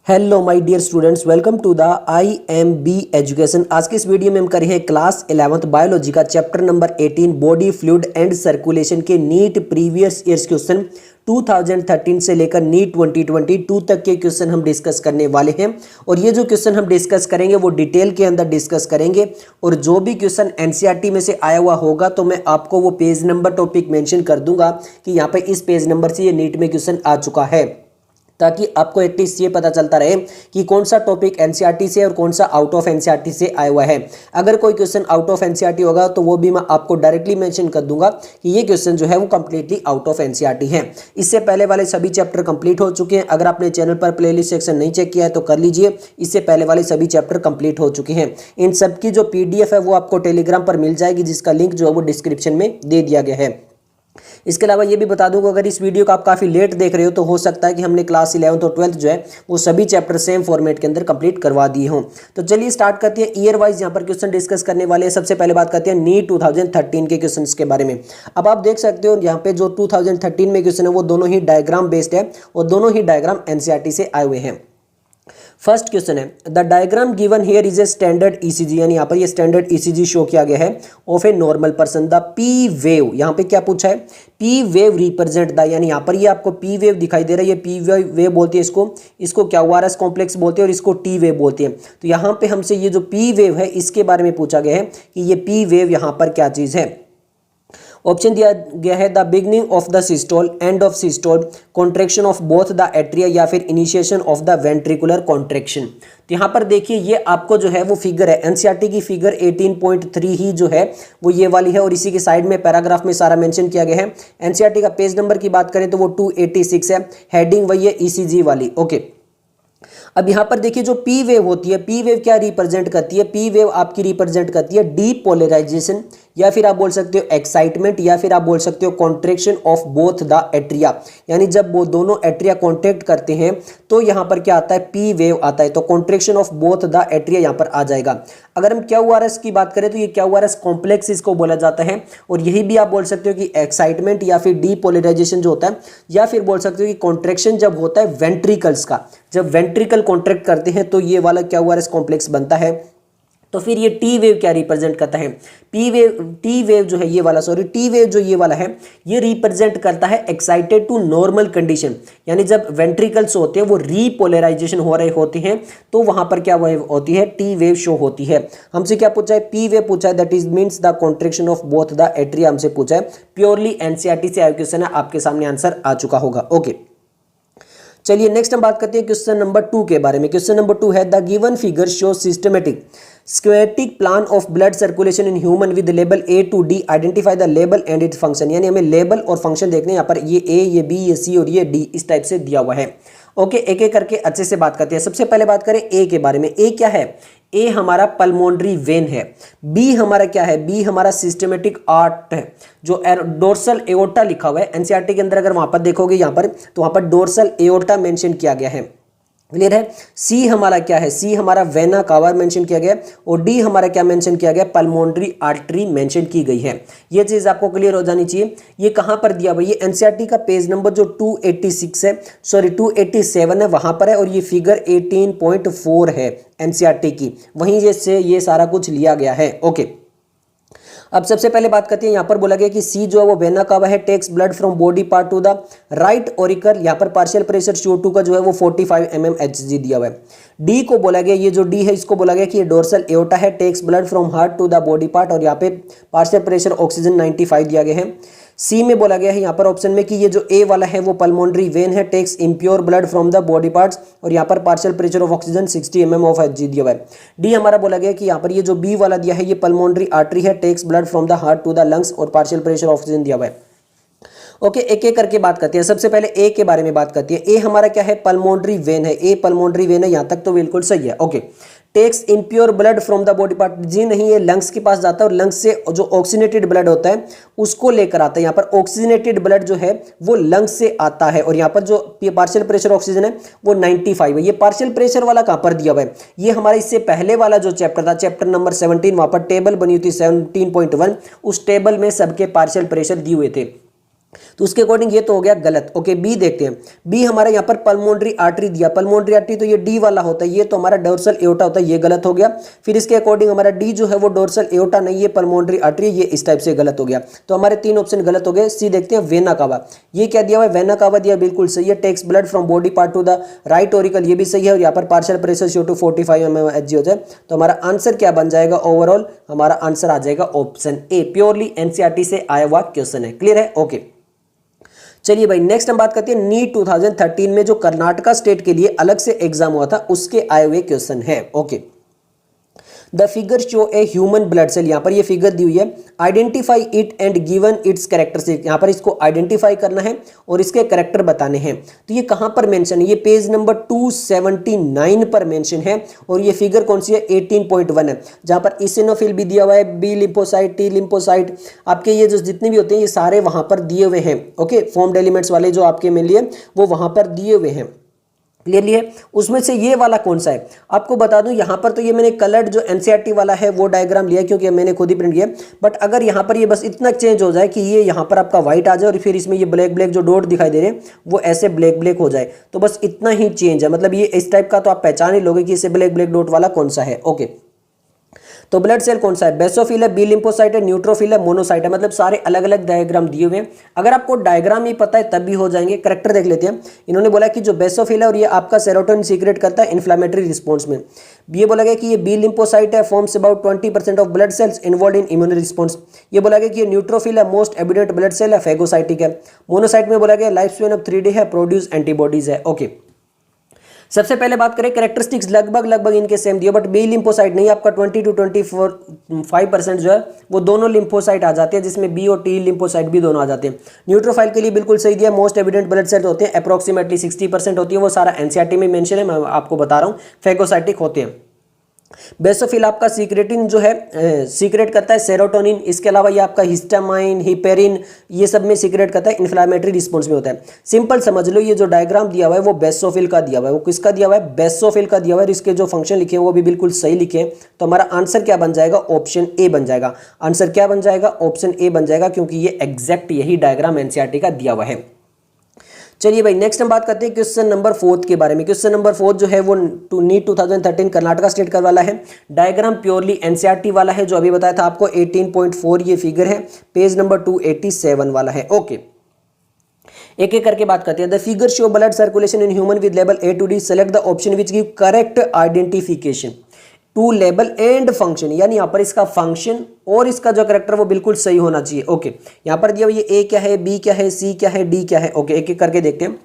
Hello my dear students, welcome to the IMB education. आज के इस वीडियो में हम कर रहे हैं क्लास 11th बायोलॉजी का chapter number 18 body fluid and circulation के नीट प्रीवियस ईयर्स क्वेश्चन 2013 से लेकर नीट 2022 तक के क्वेश्चन हम डिस्कस करने वाले हैं। और ये जो क्वेश्चन हम डिस्कस करेंगे वो डिटेल के अंदर डिस्कस करेंगे, और जो भी क्वेश्चन NCERT में से आया हुआ होगा तो मैं आपको वो पेज नंबर टॉपिक मेंशन कर दूंगा कि यहाँ पे इस पेज नंबर से ये नीट में क्वेश्चन आ चुका है, ताकि आपको एटलीस्ट ये पता चलता रहे कि कौन सा टॉपिक NCERT से और कौन सा आउट ऑफ NCERT से आया हुआ है। अगर कोई क्वेश्चन आउट ऑफ NCERT होगा तो वो भी मैं आपको डायरेक्टली मेंशन कर दूंगा कि ये क्वेश्चन जो है वो कंप्लीटली आउट ऑफ NCERT है। इससे पहले वाले सभी चैप्टर कंप्लीट हो चुके हैं। अगर आपने चैनल पर प्लेलिस्ट सेक्शन नहीं चेक किया है तो कर लीजिए, इससे पहले वाले सभी चैप्टर कंप्लीट हो चुके हैं। इन सब की जो PDF है वो आपको टेलीग्राम पर मिल जाएगी, जिसका लिंक जो है वो डिस्क्रिप्शन में दे दिया गया है। इसके अलावा ये भी बता दूंगा, अगर इस वीडियो को आप काफ़ी लेट देख रहे हो तो हो सकता है कि हमने क्लास 11th और 12th जो है वो सभी चैप्टर सेम फॉर्मेट के अंदर कंप्लीट करवा दिए हों। तो चलिए स्टार्ट करते हैं। ईयर वाइज यहाँ पर क्वेश्चन डिस्कस करने वाले हैं। सबसे पहले बात करते हैं नीट 2013 के क्वेश्चन के बारे में। अब आप देख सकते हो यहाँ पे जो 2013 में क्वेश्चन है वो दोनों ही डायग्राम बेस्ड है और दोनों ही डायग्राम NCERT से आए हुए हैं। फर्स्ट क्वेश्चन है, the diagram given here is a standard ECG, यानी यहाँ पर ये स्टैंडर्ड ECG शो किया गया है of a normal person. The P wave, यहाँ पे क्या पूछा है, P वेव रिप्रेजेंट द, यानी यहाँ पर ये आपको P वेव दिखाई दे रहा है, ये P वेव बोलती है इसको क्या ORS कॉम्प्लेक्स बोलते हैं और इसको T वेव बोलते हैं। तो यहाँ पे हमसे ये जो P वेव है इसके बारे में पूछा गया है कि ये P वेव यहाँ पर क्या चीज़ है। ऑप्शन दिया गया है the beginning of the systole, end of systole, contraction of both the atria, या फिर initiation of the ventricular contraction. तो यहाँ पर देखिए ये आपको जो है वो फिगर है NCERT की फिगर 18.3 ही जो है वो ये वाली है, और इसी के साइड में पैराग्राफ में सारा मेंशन किया गया है। NCERT का पेज नंबर की बात करें तो वो 286 है, हेडिंग वही है ECG वाली। ओके, अब यहाँ पर देखिए जो P वेव होती है, P वेव क्या रिप्रेजेंट करती है, P वेव आपकी रिप्रेजेंट करती है डीपोलराइजेशन, या फिर आप बोल सकते हो एक्साइटमेंट, या फिर आप बोल सकते हो contraction of both the atria. यानी जब वो दोनों एट्रिया कॉन्ट्रैक्ट करते हैं तो यहाँ पर क्या आता है, P वेव आता है। तो contraction of both the atria यहाँ पर आ जाएगा। अगर हम QRS की बात करें तो ये QRS कॉम्प्लेक्स इसको बोला जाता है, और यही भी आप बोल सकते हो कि एक्साइटमेंट या फिर डीपोलराइजेशन जो होता है, या फिर बोल सकते हो कि कॉन्ट्रैक्शन जब होता है वेंट्रिकल्स का, जब वेंट्रिकल कॉन्ट्रैक्ट करते हैं तो ये वाला QRS कॉम्प्लेक्स बनता है। तो फिर ये T वेव क्या रिप्रेजेंट करता है, T वेव जो है ये वाला, T वेव जो ये वाला है ये रिप्रेजेंट करता है एक्साइटेड टू नॉर्मल कंडीशन। यानी जब वेंट्रिकल्स होते हैं वो रीपोलराइजेशन हो रहे होते हैं तो वहां पर क्या वेव होती है, T वेव शो होती है। हमसे क्या पूछा है, P वेव पूछा है, that is means the contraction of both the atria हमसे पूछा है। प्योरली NCERT से आया क्वेश्चन है, आपके सामने आंसर आ चुका होगा। ओके, चलिए नेक्स्ट हम बात करते हैं क्वेश्चन नंबर 2 के बारे में। क्वेश्चन नंबर 2 है, the given figure show systematic schematic plan of blood circulation in human with label A to D, identify the label and it function. यानी हमें लेबल और फंक्शन देखने, यहाँ पर ये A, ये B, ये C और ये D इस टाइप से दिया हुआ है। ओके, एक एक करके अच्छे से बात करते हैं। सबसे पहले बात करें A के बारे में। A क्या है, A हमारा पल्मोनरी वेन है। B हमारा क्या है, B हमारा सिस्टमेटिक आर्ट है, जो डोर्सल एओर्टा लिखा हुआ है NCERT के अंदर। अगर वहां पर देखोगे यहाँ पर तो वहां पर डोर्सल एओर्टा मेंशन किया गया है। क्लियर है। C हमारा क्या है, C हमारा वेना कावा मेंशन किया गया, और D हमारा क्या मेंशन किया गया, पल्मोनरी आर्टरी मेंशन की गई है। ये चीज आपको क्लियर हो जानी चाहिए। ये कहां पर दिया हुआ है, ये NCERT का पेज नंबर जो 286 है, सॉरी 287 है, वहां पर है, और ये फिगर 18.4 है NCERT की, वहीं से ये सारा कुछ लिया गया है। ओके, अब सबसे पहले बात करते हैं, यहाँ पर बोला गया कि C जो है वो वेना कावा है, takes blood from body part to the right auricle. यहाँ पर पार्शियल प्रेशर CO2 का जो है वो 45 mm Hg दिया हुआ है। D को बोला गया, ये जो D है इसको बोला गया कि ये डोर्सल एओर्टा है, takes blood from heart to the body part, और यहाँ पे पार्शियल प्रेशर ऑक्सीजन 95 दिया गया है। C में बोला गया है यहाँ पर ऑप्शन में कि ये जो A वाला है वो पल्मोनरी वेन है, takes impure blood from the body parts, और यहाँ पर partial pressure of oxygen 60 mm of Hg दिया हुआ है। D हमारा बोला गया कि यहाँ पर ये जो B वाला दिया है ये पल्मोनरी आर्टरी है, takes blood from the heart to the lungs, और पार्शियल प्रेशर ऑक्सीजन दिया हुआ है। ओके, एक एक करके बात करते हैं। सबसे पहले A के बारे में बात करते हैं। A हमारा क्या है, पल्मोनरी वेन है, A पल्मोनरी वेन है, यहाँ तक तो बिल्कुल सही है। Okay, takes impure blood from the body part, जी नहीं, ये लंग्स के पास जाता है और लंग्स से जो ऑक्सीनेटेड ब्लड होता है उसको लेकर आता है। यहाँ पर ऑक्सीनेटेड ब्लड जो है वो लंग्स से आता है, और यहाँ पर जो पार्शियल प्रेशर ऑक्सीजन है वो 95 है। ये पार्शियल प्रेशर वाला कहाँ पर दिया हुआ है, ये हमारा इससे पहले वाला जो चैप्टर था, चैप्टर नंबर 17, वहां पर टेबल बनी हुई थी 17.1, उस टेबल में सबके पार्शियल प्रेशर दिए हुए थे। तो उसके अकॉर्डिंग ये तो हो गया गलत। ओके, बी देखते हैं। बी हमारा यहाँ पर पल्मोनरी आर्टरी दिया, पल्मोनरी आर्टरी तो ये डी वाला होता है, ये तो हमारा डोर्सल एओर्टा होता है, ये गलत हो गया। फिर इसके अकॉर्डिंग हमारा डी जो है वो डोर्सल एओर्टा नहीं, ये पल्मोनरी आर्टरी, ये इस टाइप से गलत हो गया। तो हमारे 3 ऑप्शन गलत हो गए। सी देखते हैं, वेना कावा। ये क्या दिया हुआ है, वेना कावा दिया, बिल्कुल सही है। Takes blood from body part to the right auricle, ये भी सही है। और यहाँ पर partial pressure show to 45 mmHg होता है। तो हमारा आंसर क्या बन जाएगा, ओवरऑल हमारा आंसर आ जाएगा ऑप्शन ए। प्योरली एनसीईआरटी से आया हुआ क्वेश्चन है। क्लियर है? ओके, चलिए भाई नेक्स्ट हम बात करते हैं नीट 2013 में जो कर्नाटका स्टेट के लिए अलग से एग्जाम हुआ था उसके आए हुए क्वेश्चन है। Okay, the figure show a human blood cell, यहाँ पर ये फिगर दी हुई है। Identify it and given its characteristic, यहाँ पर इसको आइडेंटिफाई करना है और इसके कैरेक्टर बताने हैं। तो ये कहाँ पर मेंशन है, ये पेज नंबर 279 पर मेंशन है। और ये फिगर कौन सी है, 18.1 है, जहाँ पर इसिनोफिल भी दिया हुआ है, बी लिम्फोसाइट, टी लिम्फोसाइट, आपके ये जो जितने भी होते हैं ये सारे वहाँ पर दिए हुए हैं। ओके, फॉर्म्ड एलिमेंट्स वाले जो आपके मिल लिए वो वहाँ पर दिए हुए हैं। क्लियरली है? उसमें से ये वाला कौन सा है आपको बता दूं, यहाँ पर तो ये मैंने कलर्ड जो एनसीईआरटी वाला है वो डायग्राम लिया क्योंकि मैंने खुद ही प्रिंट किया। बट अगर यहाँ पर ये बस इतना चेंज हो जाए कि ये यहाँ पर आपका व्हाइट आ जाए और फिर इसमें ये ब्लैक ब्लैक जो डॉट दिखाई दे रहे हैं वो ऐसे ब्लैक ब्लैक हो जाए, तो बस इतना ही चेंज है। मतलब ये इस टाइप का तो आप पहचान ही लोगे कि इसे ब्लैक ब्लैक डॉट वाला कौन सा है। ओके, तो ब्लड सेल कौन सा है, बेसोफिल है, बी लिम्फोसाइट है, न्यूट्रोफिल है, मोनोसाइट है। मतलब सारे अलग अलग डायग्राम दिए हुए हैं। अगर आपको डायग्राम ही पता है तब भी हो जाएंगे। करेक्टर देख लेते हैं। इन्होंने बोला कि जो बेसोफिल है और ये आपका सेरोटोनिन सीक्रेट करता है इन्फ्लेमेटरी रिस्पॉन्स में। ये बोला गया कि ये बी लिम्फोसाइट है, forms about 20% of blood cells involve in immune response. ये बोला गया कि ये न्यूट्रोफिल है, मोस्ट एविडेंट ब्लड सेल है, फेगोसाइटिक है। मोनोसाइट में बोला गया लाइफ स्पैन ऑफ 3 डे है, प्रोड्यूस एंटीबॉडीज है। ओके, सबसे पहले बात करें कैरेक्टरिस्टिक्स, लगभग इनके सेम दिए, बट बी लिम्फोसाइट नहीं, आपका 20 to 25% जो है वो दोनों लिम्फोसाइट आ जाते हैं, जिसमें बी और टी लिम्फोसाइट भी दोनों आ जाते हैं। न्यूट्रोफाइल के लिए बिल्कुल सही दिया, मोस्ट एविडेंट ब्लड सेल्स होते हैं, अप्रोक्सीमेटली 60% होती है, वो सारा एनसीईआरटी में मेंशन है, मैं आपको बता रहा हूँ। फेगोसाइटिक होते हैं। बेसोफिल आपका सीक्रेटिन जो है सीक्रेट करता है सेरोटोनिन, इसके अलावा ये आपका हिस्टामाइन, हिपेरिन, ये सब में सीक्रेट करता है, इन्फ्लेमेटरी रिस्पॉन्स में होता है। सिंपल समझ लो, ये जो डायग्राम दिया हुआ है वो बेसोफिल का दिया हुआ है। वो किसका दिया हुआ है, बेसोफिल का दिया हुआ है। इसके जो फंक्शन लिखे हैं वो भी बिल्कुल सही लिखे हैं। तो हमारा आंसर क्या बन जाएगा, ऑप्शन ए बन जाएगा। आंसर क्या बन जाएगा, ऑप्शन ए बन जाएगा, क्योंकि ये एग्जैक्ट यही डायग्राम एनसीईआरटी का दिया हुआ है। चलिए भाई नेक्स्ट हम बात करते हैं क्वेश्चन नंबर 4 के बारे में। क्वेश्चन नंबर 4 जो है वो नीट 2013 कर्नाटका स्टेट का वाला है। डायग्राम प्योरली एनसीईआरटी वाला है, जो अभी बताया था आपको 18.4 ये फिगर है, पेज नंबर 287 वाला है। ओके, एक एक करके बात करते हैं। The figure show blood circulation in human with level A to D, select the option which give correct identification to level and function. यानी यहाँ पर इसका फंक्शन और इसका जो करेक्टर वो बिल्कुल सही होना चाहिए। ओके, यहाँ पर दिया ये ए क्या है, बी क्या है, सी क्या है, डी क्या है। ओके, एक एक करके देखते हैं।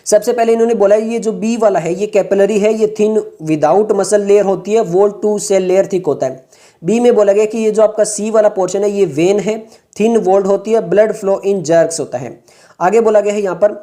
सबसे पहले इन्होंने बोला ये जो बी वाला है ये कैपिलरी है, ये थिन विदाउट मसल लेयर होती है, wall two cell layer thick होता है। बी में बोला गया कि ये जो आपका सी वाला पोर्शन है ये वेन है, थिन वॉल्ड होती है, ब्लड फ्लो इन जर्क्स होता है। आगे बोला गया है यहाँ पर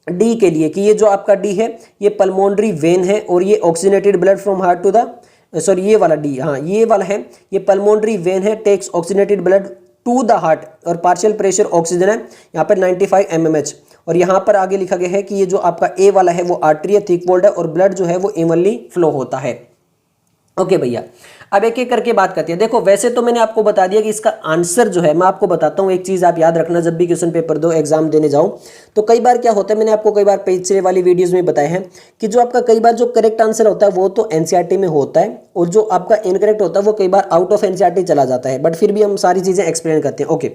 डी के लिए कि ये जो आपका डी है ये पल्मोनरी वेन है और ये oxygenated blood from heart to the sorry ये वाला डी, हाँ ये वाला है, ये पल्मोनरी वेन है, takes oxygenated blood to the heart और पार्शियल प्रेशर ऑक्सीजन है यहाँ पर 95 mmH। और यहाँ पर आगे लिखा गया है कि ये जो आपका ए वाला है वो आर्टरी है, थिक वॉल्ड है और ब्लड जो है वो इवनली फ्लो होता है। ओके भैया, अब एक एक करके बात करते हैं। देखो वैसे तो मैंने आपको बता दिया कि इसका आंसर जो है, मैं आपको बताता हूँ एक चीज़ आप याद रखना, जब भी क्वेश्चन पेपर दो एग्जाम देने जाओ तो कई बार क्या होता है, मैंने आपको कई बार पिछले वाली वीडियोस में बताया है कि जो आपका कई बार जो करेक्ट आंसर होता है वो तो एनसीईआरटी में होता है और जो आपका इनकरेक्ट होता है वो कई बार आउट ऑफ एनसीईआरटी चला जाता है, बट फिर भी हम सारी चीज़ें एक्सप्लेन करते हैं। ओके,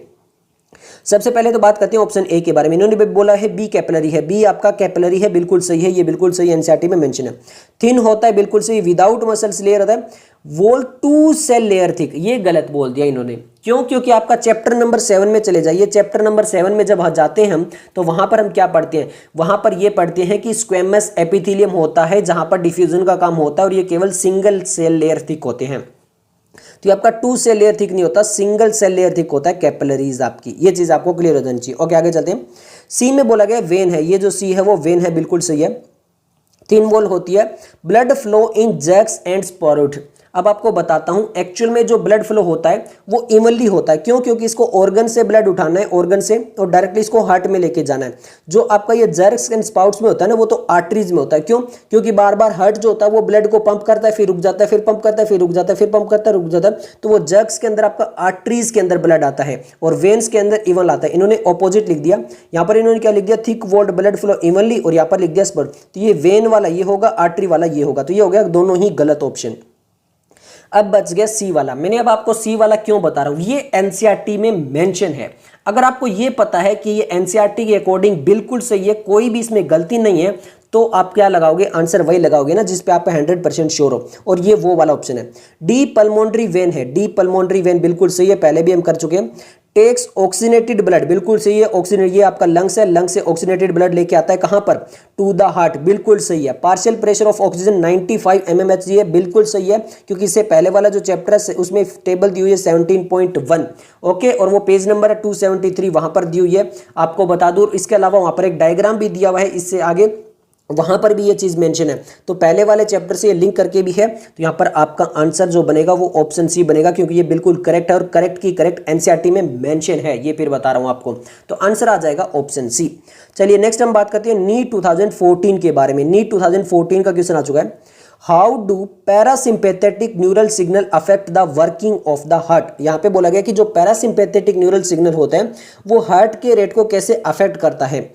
सबसे पहले तो बात करते हैं ऑप्शन ए के बारे में। इन्होंने बोला है बी कैपिलरी है, बी आपका कैपिलरी है, बिल्कुल सही है, ये बिल्कुल सही एनसीईआरटी में मेंशन है। थिन होता है, बिल्कुल सही, विदाउट मसल्स लेयर होता है, wall two cell layer thick, ये गलत बोल दिया इन्होंने। क्यों? क्योंकि आपका चैप्टर नंबर 7 में चले जाइए। चैप्टर नंबर 7 में जब जाते हैं हम तो वहां पर हम क्या पढ़ते हैं, वहां पर ये पढ़ते हैं कि स्क्वेमस एपिथेलियम होता है जहां पर डिफ्यूजन का काम होता है और ये केवल सिंगल सेल लेयर थिक होते हैं। तो आपका 2 सेल लेयर थिक नहीं होता, सिंगल सेल लेयर थिक होता है कैपिलरीज आपकी, ये चीज आपको क्लियर हो जानी चाहिए। ओके, आगे चलते हैं। सी में बोला गया वेन है, ये जो सी है वो वेन है, बिल्कुल सही है, थिन वॉल होती है, blood flow in jerks and spurts. अब आपको बताता हूं एक्चुअल में जो ब्लड फ्लो होता है वो इवनली होता है। क्यों? क्योंकि इसको ऑर्गन से ब्लड उठाना है, ऑर्गन से, और डायरेक्टली इसको हार्ट में लेके जाना है। जो आपका ये जर्क्स एंड स्पाउट्स में होता है ना, वो तो आर्टरीज में होता है। क्यों? क्योंकि बार बार हार्ट जो होता है वो ब्लड को पंप करता है, फिर रुक जाता है, फिर पंप करता है, फिर रुक जाता है, फिर पंप करता है, रुक जाता है। तो वो जर्क्स के अंदर आपका आर्टरीज के अंदर ब्लड आता है और वेन्स के अंदर इवन आता है। इन्होंने ऑपोजिट लिख दिया, यहाँ पर इन्होंने क्या लिख दिया, thick walled blood flow evenly, और यहाँ पर लिख दिया स्पर्ट। तो ये वेन वाला ये होगा, आर्टरी वाला ये होगा। तो ये हो गया दोनों ही गलत ऑप्शन। अब बच गया सी वाला। मैंने अब आपको सी वाला क्यों बता रहा हूं, ये एनसीईआरटी में मेंशन है। अगर आपको ये पता है कि ये एनसीईआरटी के अकॉर्डिंग बिल्कुल सही है, कोई भी इसमें गलती नहीं है, तो आप क्या लगाओगे, आंसर वही लगाओगे ना जिस पे आप 100% श्योर हो, और ये वो वाला ऑप्शन है। डी पल्मोनरी वेन है, डी पल्मोनरी वेन बिल्कुल सही है, पहले भी हम कर चुके हैं। टेक्स ऑक्सीनेटेड ब्लड बिल्कुल सही है, ऑक्सीनेट ये आपका लंग्स है, लंग्स से ऑक्सीनेटेड ब्लड लेके आता है कहां पर, टू द हार्ट, बिल्कुल सही है। Partial pressure of oxygen 95 mmHg है, बिल्कुल सही है, क्योंकि इससे पहले वाला जो चैप्टर है उसमें टेबल दी हुई है 17.1, ओके, और वो पेज नंबर है 273, वहां पर दी हुई है। आपको बता दूं इसके अलावा वहां पर एक डायग्राम भी दिया हुआ है, इससे आगे वहां पर भी ये चीज मेंशन है। तो पहले वाले चैप्टर से ये लिंक करके भी है, तो यहां पर आपका आंसर जो बनेगा वो ऑप्शन सी बनेगा, क्योंकि ये बिल्कुल करेक्ट है और करेक्ट की करेक्ट एनसीईआरटी में मेंशन है, ये फिर बता रहा हूं आपको। तो आंसर आ जाएगा ऑप्शन सी। चलिए नेक्स्ट हम बात करते हैं नीट 2014 के बारे में। नीट 2014 का क्वेश्चन आ चुका है, how do parasympathetic neural signal affect the working of the heart. यहां पे बोला गया कि जो पैरासिम्पैथेटिक न्यूरल सिग्नल होते हैं वो हार्ट के रेट को कैसे अफेक्ट करता है।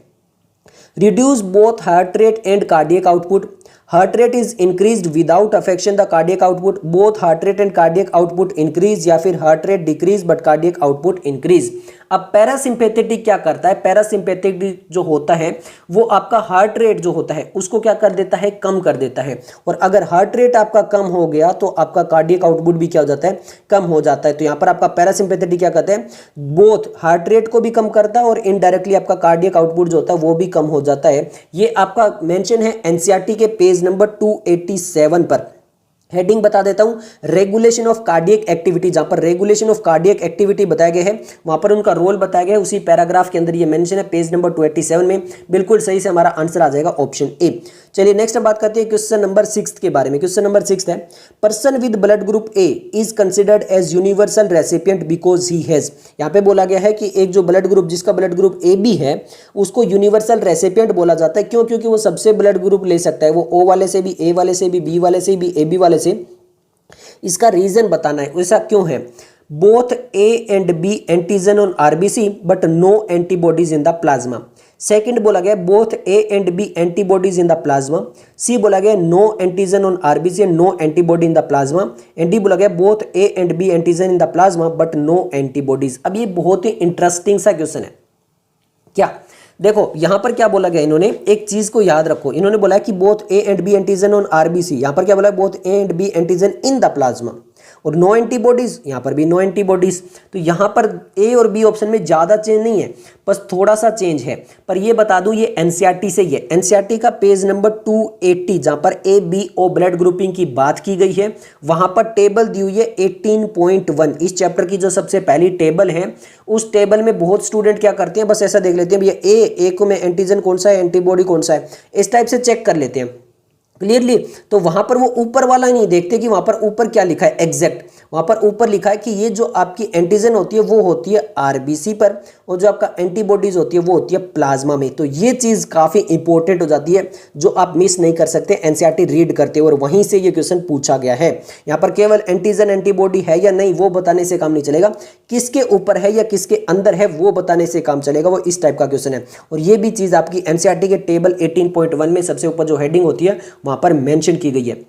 Reduce both heart rate and cardiac output. Heart rate is increased without affection the cardiac output. Both heart rate and cardiac output increase, या फिर heart rate decrease but cardiac output increase. अब parasympathetic क्या करता है, parasympathetic जो होता है वो आपका हार्ट रेट जो होता है उसको क्या कर देता है, कम कर देता है। और अगर हार्ट रेट आपका कम हो गया तो आपका कार्डियक आउटपुट भी क्या हो जाता है, कम हो जाता है। तो यहाँ पर आपका पैरासिम्पैथेटिक क्या कहते हैं, बोथ हार्ट रेट को भी कम करता है और इनडायरेक्टली आपका कार्डियक आउटपुट जो होता है वो भी कम हो जाता है। ये आपका मेंशन है एनसीईआरटी के पेज नंबर 287 पर। हेडिंग बता देता हूं, रेगुलेशन ऑफ कार्डियक एक्टिविटी। जहां पर रेगुलेशन ऑफ कार्डियक एक्टिविटी बताया गया है वहां पर उनका रोल बताया गया है, उसी पैराग्राफ के अंदर ये मेंशन है पेज नंबर 287 में। बिल्कुल सही से हमारा आंसर आ जाएगा ऑप्शन ए। चलिए नेक्स्ट हम बात करते हैं क्वेश्चन नंबर 6 के बारे में। क्वेश्चन नंबर 6 है, person with blood group A is considered as universal recipient because he has. यहाँ पे बोला गया है कि एक जो ब्लड ग्रुप जिसका ब्लड ग्रुप ए बी है उसको यूनिवर्सल रेसिपिएंट बोला जाता है। क्यों? क्योंकि वो सबसे ब्लड ग्रुप ले सकता है, वो ओ वाले से भी, ए वाले से भी, बी वाले से भी, ए बी वाले से। इसका रीजन बताना है, ऐसा क्यों है। Both A and B antigen on RBC but no antibodies in the plasma. Second बोला गया both A and B antibodies in the plasma. C बोला गया no antigen on RBC and no antibody in the plasma. And D बोला गया both A and B antigen in the plasma but no antibodies. अब ये बहुत ही interesting सा question है। क्या देखो यहां पर क्या बोला गया, इन्होंने एक चीज को याद रखो, इन्होंने बोला कि both A and B antigen on RBC. यहां पर क्या बोला, both A and B antigen in the plasma. और नो एंटीबॉडीज, यहां पर भी नो एंटीबॉडीज। तो यहां पर ए और बी ऑप्शन में ज्यादा चेंज नहीं है, बस थोड़ा सा चेंज है। पर ये बता दूं ये एनसीईआरटी से ही है, एनसीईआरटी का पेज नंबर 280 जहां पर A B O blood grouping की बात की गई है वहां पर टेबल दी हुई है 18.1। इस चैप्टर की जो सबसे पहली टेबल है उस टेबल में बहुत स्टूडेंट क्या करते हैं, बस ऐसा देख लेते हैं भैया ए को में एंटीजन कौन सा है, एंटीबॉडी कौन सा है, इस टाइप से चेक कर लेते हैं क्लियरली। तो वहां पर वो ऊपर वाला नहीं देखते कि वहां पर ऊपर क्या लिखा है एग्जैक्ट। वहां पर ऊपर लिखा है कि ये जो आपकी एंटीजन होती है वो होती है आरबीसी पर और जो आपका एंटीबॉडीज होती है वो होती है प्लाज्मा में। तो ये चीज काफी इंपॉर्टेंट हो जाती है जो आप मिस नहीं कर सकते एनसीईआरटी रीड करते हो। और वहीं से ये क्वेश्चन पूछा गया है। यहाँ पर केवल एंटीजन एंटीबॉडी है या नहीं वो बताने से काम नहीं चलेगा, किसके ऊपर है या किसके अंदर है वो बताने से काम चलेगा। वो इस टाइप का क्वेश्चन है। और ये भी चीज आपकी एनसीईआरटी के टेबल 18.1 में सबसे ऊपर जो हेडिंग होती है वहां पर मेंशन की गई है।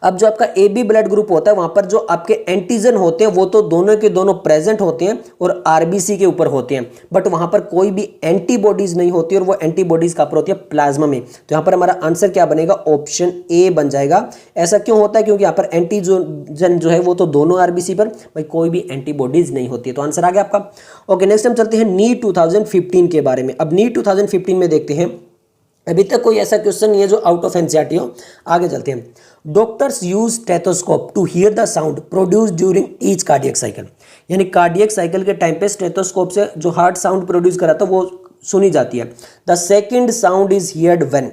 अब जो आपका ए बी ब्लड ग्रुप होता है वहां पर जो आपके एंटीजन होते हैं वो तो दोनों के दोनों प्रेजेंट होते हैं और आरबीसी के ऊपर होते हैं, बट वहां पर कोई भी एंटीबॉडीज नहीं होती और वो एंटीबॉडीज कहां पर होती है, प्लाज्मा में। तो यहां पर हमारा आंसर क्या बनेगा, ऑप्शन ए बन जाएगा। ऐसा क्यों होता है, क्योंकि यहां पर एंटीजन जो है वो तो दोनों आरबीसी पर, भाई कोई भी एंटीबॉडीज नहीं होती है। तो आंसर आ गया आपका। ओके नेक्स्ट हम चलते हैं नीट 2015 के बारे में। अब नीट 2015 में देखते हैं, अभी तक कोई ऐसा क्वेश्चन नहीं है जो आउट ऑफ एनसीईआरटी हो। आगे चलते हैं। Doctors use stethoscope to hear the sound produce during each cardiac cycle. यानी कार्डियक साइकिल के टाइम पे स्टेथोस्कोप से जो हार्ट साउंड प्रोड्यूस कराता है वो सुनी जाती है। The second sound is heard when.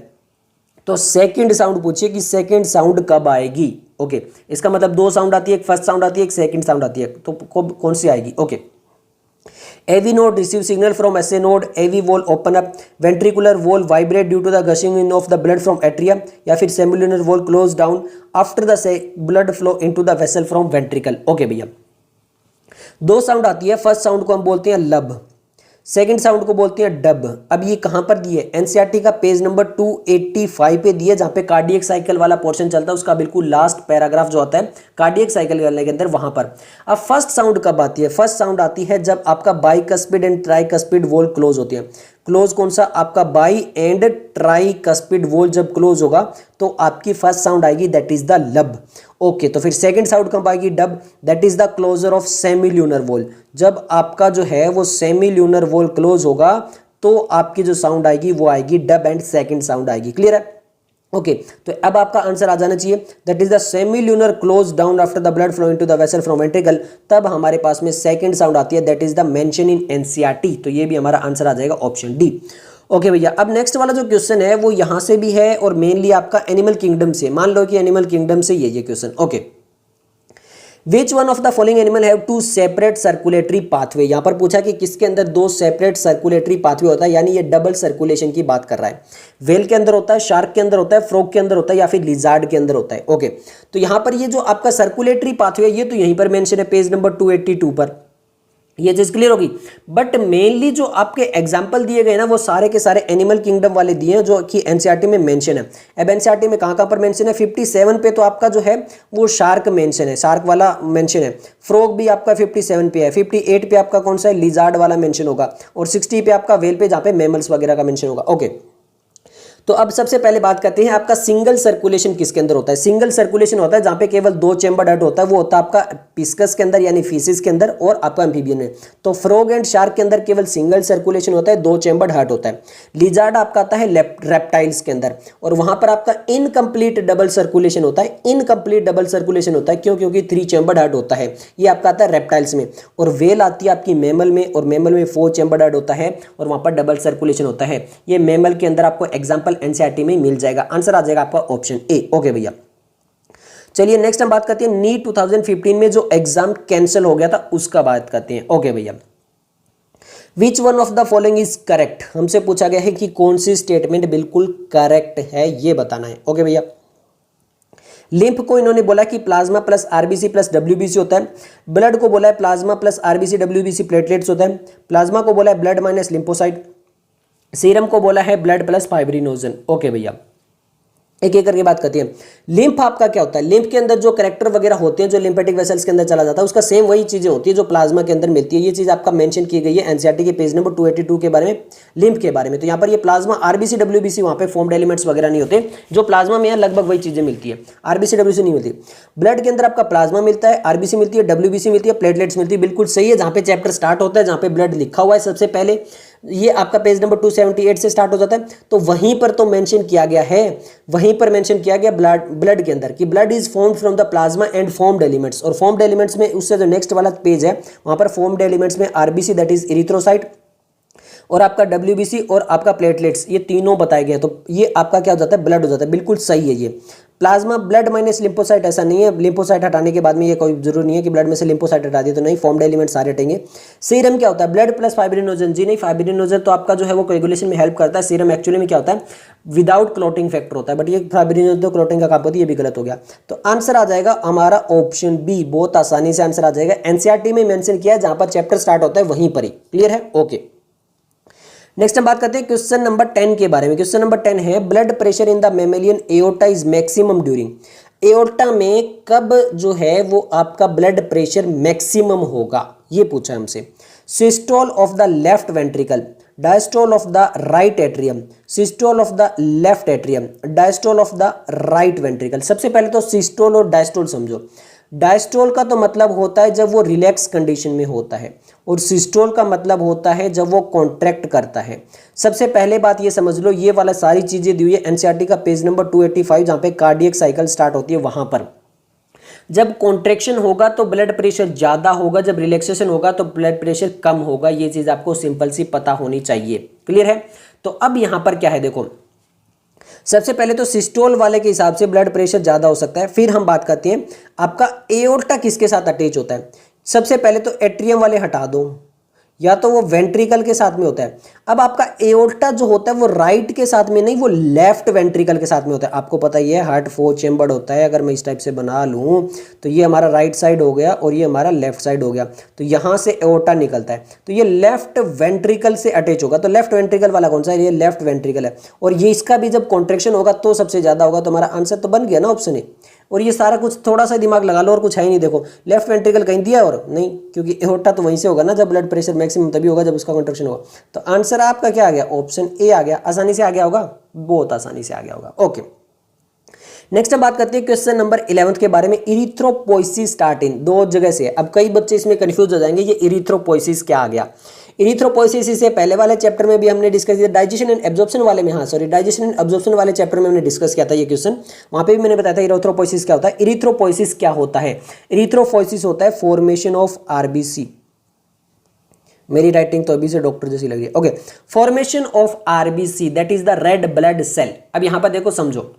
तो सेकेंड साउंड पूछिए कि सेकेंड साउंड कब आएगी। ओके, इसका मतलब दो साउंड आती है, एक फर्स्ट साउंड आती है, एक सेकंड साउंड आती है, तो कौन सी आएगी? Okay, AV node receive signal from SA node, AV wall open up, ventricular wall vibrate due to the gushing in of the blood from atria, या फिर semilunar wall close down after the blood flow into the vessel from ventricle। Okay भैया, दो sound आती है, first sound को हम बोलते हैं लब, सेकंड साउंड को बोलते हैं डब। अब ये कहां पर दिए? एनसीईआरटी का पेज नंबर 285 पे दिए, जहां पे कार्डियक साइकिल वाला पोर्शन चलता है, उसका बिल्कुल लास्ट पैराग्राफ जो होता है कार्डियक साइकिल करने के अंदर, वहां पर। अब फर्स्ट साउंड कब आती है? फर्स्ट साउंड आती है जब आपका bicuspid and tricuspid valve close होती है। क्लोज कौन सा? आपका बाई एंड ट्राइकस्पिड वॉल जब क्लोज होगा तो आपकी फर्स्ट साउंड आएगी, that is the lub. Okay, तो फिर सेकंड साउंड कब आएगी? Dub, that is the closure of semilunar valve. जब आपका जो है वो सेमील्यूनर वॉल क्लोज होगा तो आपकी जो साउंड आएगी वो आएगी डब एंड सेकंड साउंड आएगी। क्लियर है? ओके, तो अब आपका आंसर आ जाना चाहिए, that is the सेमील्यूनर close down after the blood flow into the vessel from ventricle. तब हमारे पास में सेकंड साउंड आती है, that is the mention in NCERT. तो ये भी हमारा आंसर आ जाएगा ऑप्शन डी। ओके भैया, अब नेक्स्ट वाला जो क्वेश्चन है वो यहां से भी है और मेनली आपका एनिमल किंगडम से। मान लो कि एनिमल किंगडम से ये question. Okay, which one of the following animal have two separate circulatory pathway. यहां पर पूछा कि किसके अंदर दो सेपरेट सर्कुलेटरी पाथवे होता है, यानी ये डबल सर्कुलेशन की बात कर रहा है। वेल के अंदर होता है, शार्क के अंदर होता है, फ्रॉग के अंदर होता है, या फिर लिजार्ड के अंदर होता है। ओके, तो यहां पर ये जो आपका सर्कुलेटरी पाथवे ये तो यहीं पर मेंशन है पेज नंबर 282 पर, ये चीज क्लियर होगी। बट मेनली जो आपके एग्जांपल दिए गए ना वो सारे के सारे एनिमल किंगडम वाले दिए हैं जो कि एनसीईआरटी में मेंशन है। अब एनसीईआरटी में कहां पर मेंशन है? 57 पे तो आपका जो है वो शार्क मेंशन है, शार्क वाला मेंशन है। फ्रॉग भी आपका 57 पे है। 58 पे आपका कौन सा है? लिजार्ड वाला मेंशन होगा। और 60 पे आपका वेल पे, जहां पे मेमल्स वगैरह का मेंशन होगा। ओके, तो अब सबसे पहले बात करते हैं आपका सिंगल सर्कुलेशन किसके अंदर होता है। सिंगल सर्कुलेशन होता है जहां पे केवल दो चेंबर डट होता है, वो होता है आपका पिस्कस के अंदर यानी फीसिस के अंदर और आपका एम्फीबियन में। तो फ्रॉग एंड शार्क के अंदर केवल सिंगल सर्कुलेशन होता है, दो चेंबर हार्ट होता है। लिजार्ड आपका आता है रेप्टाइल्स के अंदर और वहां पर आपका इनकम्प्लीट डबल सर्कुलेशन होता है। इनकम्प्लीट डबल सर्कुलेशन होता है क्यों? क्योंकि 3 चेंबर हार्ट होता है, ये आपका आता है रेप्टाइल्स में। और वेल आती है आपकी मेमल में, और मेमल में 4 चेंबर हार्ट होता है और वहां पर डबल सर्कुलेशन होता है। ये मेमल के अंदर आपको एग्जाम्पल एनसीईआरटी में मिल जाएगा। आंसर आ जाएगा आपका ऑप्शन ए। ओके भैया, चलिए नेक्स्ट हम बात करते हैं नीट 2015 में जो एग्जाम कैंसिल हो गया था उसका बात करते हैं। ओके भैया, विच one of the following is correct. हमसे पूछा गया है कि कौन सी स्टेटमेंट बिल्कुल करेक्ट है, ये बताना है। ओके भैया, लिम्फ को इन्होंने बोला कि plasma plus RBC plus WBC होता है। ब्लड को बोला है plasma plus RBC WBC platelets होता है। प्लाज्मा को बोला है ब्लड माइनस लिम्फोसाइट। सीरम को बोला है ब्लड प्लस फाइब्रिनोजन। ओके भैया, एक एक करके बात करते हैं। लिम्फ आपका क्या होता है? लिम्फ के अंदर जो कैरेक्टर वगैरह होते हैं जो लिम्फेटिक वेसल्स के अंदर चला जाता है उसका सेम वही चीजें होती है जो प्लाज्मा के अंदर मिलती है। ये चीज आपका मेंशन की गई है एनसीईआरटी के पेज नंबर 282 के बारे में, लिम्फ के बारे में। तो यहाँ पर ये प्लाज्मा आरबीसी डब्ल्यूबीसी, वहां पे फॉर्म्ड एलिमेंट्स वगैरह नहीं होते, जो प्लाज्मा में है लगभग वही चीजें मिलती है, आरबीसी डब्ल्यूबीसी नहीं मिलती। ब्लड के अंदर आपका प्लाज्मा मिलता है, आरबीसी मिलती है, डब्ल्यूबीसी मिलती है, प्लेटलेट्स मिलती है। बिल्कुल सही है, जहां पे चैप्टर स्टार्ट होता है, जहां पे ब्लड लिखा हुआ है सबसे पहले, ये आपका पेज नंबर 278 से स्टार्ट हो जाता है। तो वहीं पर तो मेंशन किया गया है, वहीं पर मेंशन किया गया ब्लड के अंदर कि blood is formed from the plasma and formed elements. और फॉर्म्ड एलिमेंट्स में उससे जो नेक्स्ट वाला पेज है वहां पर फॉर्म्ड एलिमेंट्स में आरबीसी दैट इज इरिथ्रोसाइट और आपका डब्ल्यूबीसी और आपका प्लेटलेट्स, ये तीनों बताए गए। तो ये आपका क्या हो जाता है? ब्लड हो जाता है। बिल्कुल सही है ये। प्लाज्मा ब्लड माइनस लिम्फोसाइट ऐसा नहीं है, लिम्फोसाइट हटाने के बाद में ये कोई जरूरी नहीं है कि ब्लड में से लिम्फोसाइट हटा दिए, तो नहीं, फॉर्म्ड एलिमेंट सारे हटेंगे। सीरम क्या होता है? Blood plus fibrinogen. जी नहीं, फाइब्रिनोजन तो आपका जो है वो कोएगुलेशन में हेल्प करता है। सीरम एक्चुअली में क्या होता है? विदाउट क्लॉटिंग फैक्टर होता है, बट ये फाइब्रिनोजन तो क्लॉटिंग का काम होती है, ये भी गलत हो गया। तो आंसर आ जाएगा हमारा ऑप्शन बी। बहुत आसानी से आंसर आ जाएगा। एनसीईआरटी में मेंशन किया है जहां पर चैप्टर स्टार्ट होता है वहीं पर ही। क्लियर है? ओके, नेक्स्ट हम बात करते हैं क्वेश्चन नंबर 10 के बारे में। क्वेश्चन नंबर 10 है blood pressure in the mammalian aorta is maximum during. Aorta में कब जो है वो आपका ब्लड प्रेशर मैक्सिमम होगा, ये पूछा हमसे। Systole of the left ventricle, diastole of the right atrium, systole of the left atrium, diastole of the right ventricle. सबसे पहले तो सिस्टोल और डायस्टोल समझो। डायस्टोल का तो मतलब होता है जब वो रिलैक्स कंडीशन में होता है, और सिस्टोल का मतलब होता है जब वो कॉन्ट्रैक्ट करता है। सबसे पहले बात ये समझ लो, ये वाला सारी चीजें दी हुई है एनसीईआरटी का पेज नंबर 285 जहां पे कार्डियक साइकिल स्टार्ट होती है। वहां पर जब कॉन्ट्रैक्शन होगा तो ब्लड प्रेशर ज्यादा होगा, जब रिलैक्सेशन होगा तो ब्लड प्रेशर कम होगा। ये चीज आपको सिंपल सी पता होनी चाहिए। क्लियर है? तो अब यहां पर क्या है देखो, सबसे पहले तो सिस्टोल वाले के हिसाब से ब्लड प्रेशर ज़्यादा हो सकता है। फिर हम बात करते हैं आपका एओर्टा किसके साथ अटैच होता है। सबसे पहले तो एट्रियम वाले हटा दो, या तो वो वेंट्रिकल के साथ में होता है। अब आपका एओर्टा जो होता है वो राइट के साथ में नहीं, वो लेफ्ट वेंट्रिकल के साथ में होता है। आपको पता ही है हार्ट 4 चेम्बर्ड होता है। अगर मैं इस टाइप से बना लूँ तो ये हमारा राइट साइड हो गया और ये हमारा लेफ्ट साइड हो गया। तो यहाँ से एओर्टा निकलता है, तो ये लेफ्ट वेंट्रिकल से अटैच होगा। तो लेफ्ट वेंट्रिकल वाला कौन सा है, ये लेफ्ट वेंट्रिकल है। और ये इसका भी जब कॉन्ट्रेक्शन होगा तो सबसे ज़्यादा होगा। तो हमारा आंसर तो बन गया ना ऑप्शन ए। और ये सारा कुछ थोड़ा सा दिमाग लगा लो और कुछ है ही नहीं। देखो लेफ्ट वेंट्रिकल कहीं दिया और नहीं, क्योंकि एओर्टा तो वहीं से होगा ना जब ब्लड प्रेशर मैक्सिमम तभी होगा जब उसका कॉन्ट्रैक्शन होगा। तो आंसर आपका क्या आ गया, ऑप्शन ए आ गया। आसानी से आ गया होगा, बहुत आसानी से आ गया होगा। ओके, नेक्स्ट हम बात करते हैं क्वेश्चन नंबर 11 के बारे में। इरिथ्रोपोइसिस स्टार्ट इन, दो जगह से। अब कई बच्चे इसमें कंफ्यूज हो जाएंगे, ये इरिथ्रोपोइसिस क्या आ गया। इरिथ्रोपोइसिस इसे पहले वाले चैप्टर में भी हमने डिस्कस किया, डाइजेशन एंड एब्जॉर्प्शन वाले में, हाँ सॉरी, डाइजेशन एंड एब्जॉर्प्शन वाले चैप्टर में हमने डिस्कस किया था ये क्वेश्चन। वहां पे भी मैंने बताया था इरिथ्रोपोइसिस क्या होता है। इरिथ्रोपोइसिस क्या होता है, इरिथ्रोपोइसिस होता है फॉर्मेशन ऑफ आरबीसी। मेरी राइटिंग तो अभी से डॉक्टर जैसी लग रही है। Okay, formation of RBC that is the red blood cell. अब यहां पर देखो समझो,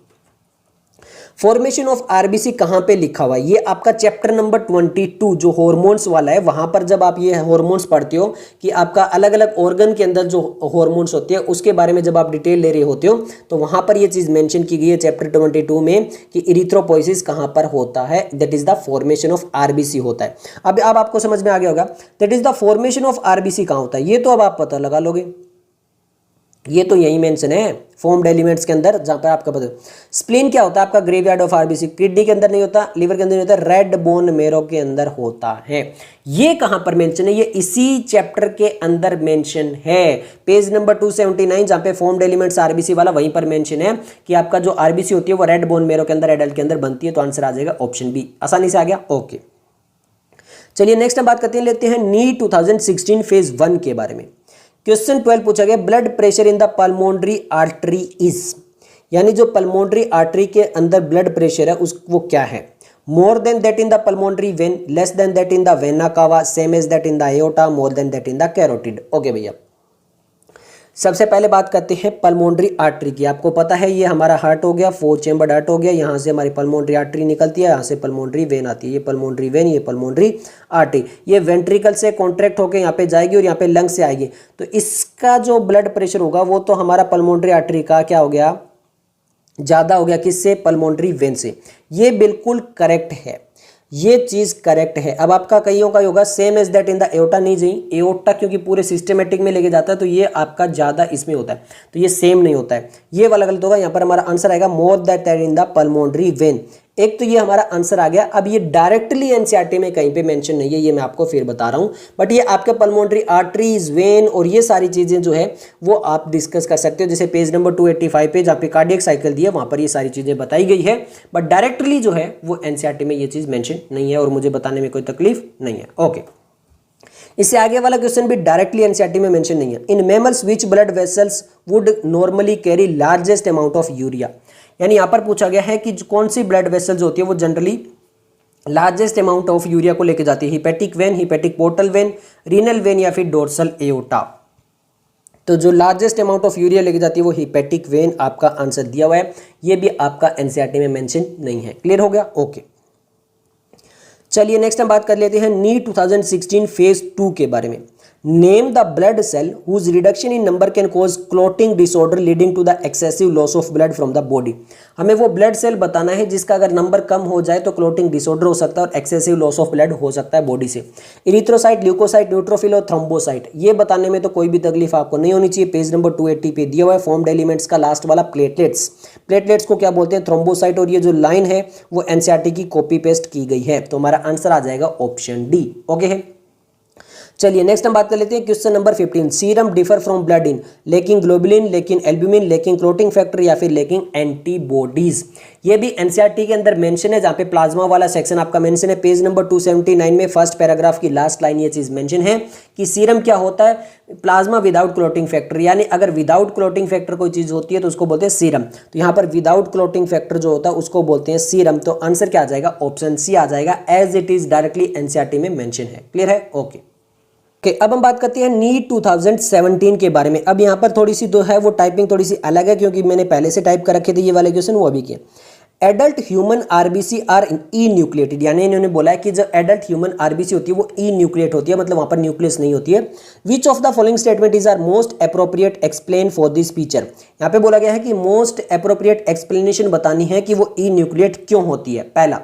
फॉर्मेशन ऑफ आरबीसी कहां पे लिखा हुआ है, ये आपका चैप्टर नंबर 22 जो हार्मोन्स वाला है। वहां पर जब आप ये हार्मोन्स पढ़ते हो कि आपका अलग अलग ऑर्गन के अंदर जो हार्मोन्स होते हैं उसके बारे में जब आप डिटेल ले रहे होते हो, तो वहां पर ये चीज मेंशन की गई है चैप्टर 22 में कि इरिथ्रोपोइसिस कहां पर होता है, that is the formation of RBC होता है। अब आपको समझ में आ गया होगा that is the formation of RBC कहां होता है, ये तो अब आप पता लगा लोगे। ये तो यही मेंशन है फॉर्म्ड एलिमेंट्स के अंदर, जहां पर आपका पता। स्प्लीन क्या होता है आपका, ग्रेवयार्ड ऑफ आरबीसी। किडनी के अंदर नहीं होता, लिवर के अंदर नहीं होता, रेड बोन मेरो के अंदर होता है। ये कहां पर मेंशन है, ये इसी चैप्टर के अंदर मेंशन है, पेज नंबर 279, जहां पे फॉर्म्ड एलिमेंट्स आरबीसी वाला, वहीं पर मेंशन है कि आपका जो आरबीसी होती है वो रेड बोन मेरो के अंदर, एडल्ट के अंदर बनती है। तो आंसर आ जाएगा ऑप्शन बी। आसानी से आ गया। ओके, चलिए नेक्स्ट हम बात करते हैं, लेते हैं नीट 2016 फेज 1 के बारे में। क्वेश्चन 12 पूछा गया, blood pressure in the pulmonary artery is, यानी जो पल्मोनरी आर्टरी के अंदर ब्लड प्रेशर है उस वो क्या है। More than that in the pulmonary vein, less than that in the vena cava, same as that in the aorta, more than that in the carotid. Okay भैया, सबसे पहले बात करते हैं पल्मोनरी आर्टरी की। आपको पता है ये हमारा हार्ट हो गया, 4 चेम्बर्ड हार्ट हो गया, यहाँ से हमारी पल्मोनरी आर्टरी निकलती है, यहाँ से पल्मोनरी वेन आती है। ये पल्मोनरी वेन, ये पल्मोनरी आर्टरी, ये वेंट्रिकल से कॉन्ट्रैक्ट होकर यहाँ पे जाएगी और यहाँ पे लंग से आएगी। तो इसका जो ब्लड प्रेशर होगा वो तो हमारा पल्मोनरी आर्टरी का क्या हो गया, ज़्यादा हो गया। किससे, पल्मोनरी वेन से। ये बिल्कुल करेक्ट है, ये चीज करेक्ट है। अब आपका कईयों का होगा same as that in the aorta, नहीं जी, एओर्टा क्योंकि पूरे सिस्टमेटिक में लेके जाता है तो ये आपका ज्यादा इसमें होता है, तो ये सेम नहीं होता है, ये वाला गलत होगा। यहाँ पर हमारा आंसर आएगा more that in the pulmonary when. एक तो ये हमारा आंसर आ गया। अब ये डायरेक्टली एनसीईआरटी में कहीं पे मेंशन नहीं है, ये मैं आपको फिर बता रहा हूँ, बट ये आपके पल्मोनरी आर्टरीज, वेन और ये सारी चीजें जो है वो आप डिस्कस कर सकते हो। जैसे पेज नंबर 285 पे जहाँ पे कार्डियक साइकिल दी है वहाँ पर ये सारी चीजें बताई गई है, बट डायरेक्टली जो है वो एनसीईआरटी में ये चीज मेंशन नहीं है और मुझे बताने में कोई तकलीफ नहीं है। ओके, इससे आगे वाला क्वेश्चन भी डायरेक्टली एनसीईआरटी में मेंशन नहीं है। In mammals which blood vessels would normally carry largest amount of urea, यानी यहां पर पूछा गया है कि कौन सी ब्लड वेसल्स होती है वो generally largest amount of urea को लेकर जाती है। Hepatic vein, hepatic portal vein, renal vein या फिर डोर्सल एओर्टा। तो जो लार्जेस्ट अमाउंट ऑफ यूरिया लेके जाती है वो हिपैटिक वेन आपका आंसर दिया हुआ है। ये भी आपका एनसीईआरटी में मेंशन नहीं है। क्लियर हो गया। ओके, चलिए नेक्स्ट हम बात कर लेते हैं नीट 2016 फेज 2 के बारे में। Name the blood cell whose reduction in number can cause clotting disorder leading to the excessive loss of blood from the body। हमें वो ब्लड सेल बताना है जिसका अगर नंबर कम हो जाए तो क्लोटिंग डिसऑर्डर हो सकता है और एक्सेसिव लॉस ऑफ ब्लड हो सकता है बॉडी से। इरिथ्रोसाइट, ल्यूकोसाइट, न्यूट्रोफिल और थ्रोम्बोसाइट, ये बताने में तो कोई भी तकलीफ आपको नहीं होनी चाहिए। पेज नंबर 280 पे दिया हुआ है फॉर्म्ड एलिमेंट्स का लास्ट वाला प्लेटलेट्स। प्लेटलेट्स को क्या बोलते हैं, थ्रोम्बोसाइट, और ये जो लाइन है वो एनसीईआरटी की कॉपी पेस्ट की गई है। तो हमारा आंसर आ जाएगा ऑप्शन डी। ओके है, चलिए नेक्स्ट हम बात कर लेते हैं question number 15। Serum differ from blood in लेकिन ग्लोबुलिन, लेकिन एल्ब्यूमिन, लेकिन क्लोटिंग फैक्टर या फिर लेकिन एंटीबॉडीज। ये भी एनसीईआरटी के अंदर मेंशन है, जहां पे प्लाज्मा वाला सेक्शन आपका मेंशन है। पेज नंबर 279 में फर्स्ट पैराग्राफ की लास्ट लाइन ये चीज मेंशन है कि सीरम क्या होता है, प्लाज्मा विदाउट क्लोटिंग फैक्टर, यानी अगर विदाउट क्लोटिंग फैक्टर कोई चीज होती है तो उसको बोलते हैं सीरम। तो यहाँ पर विदाउट क्लोटिंग फैक्टर जो होता है उसको बोलते हैं सीरम। तो आंसर क्या आ जाएगा, ऑप्शन सी आ जाएगा, as it is directly NCERT में मेंशन है। क्लियर है। ओके, अब हम बात करते हैं नीट 2017 के बारे में। अब यहाँ पर थोड़ी सी तो है वो टाइपिंग थोड़ी सी अलग है, क्योंकि मैंने पहले से टाइप कर रखे थे ये वाले क्वेश्चन, वो अभी के। Adult human RBC R E nucleated, यानी इन्होंने बोला है कि जब एडल्ट ह्यूमन आरबीसी होती है वो ई न्यूक्लिएट होती है, मतलब वहां पर न्यूक्लियस नहीं होती है। Which of the following statement is are most appropriate explain for this feature. यहाँ पे बोला गया है कि मोस्ट अप्रोप्रिएट एक्सप्लेनेशन बतानी है कि वो ई न्यूक्लिएट क्यों होती है। पहला,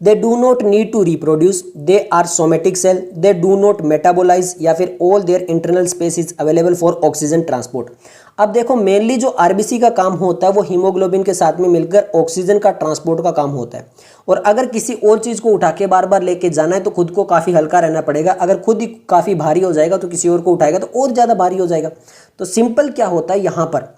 they do not need to reproduce, they are somatic cell, they do not metabolize, या फिर all their internal space is available for oxygen transport। अब देखो मेनली जो आरबीसी का काम होता है वो हीमोग्लोबिन के साथ में मिलकर ऑक्सीजन का ट्रांसपोर्ट का काम होता है, और अगर किसी और चीज को उठा के बार बार लेके जाना है तो खुद को काफी हल्का रहना पड़ेगा। अगर खुद ही काफी भारी हो जाएगा तो किसी और को उठाएगा तो और ज्यादा भारी हो जाएगा। तो सिंपल क्या होता है यहाँ पर,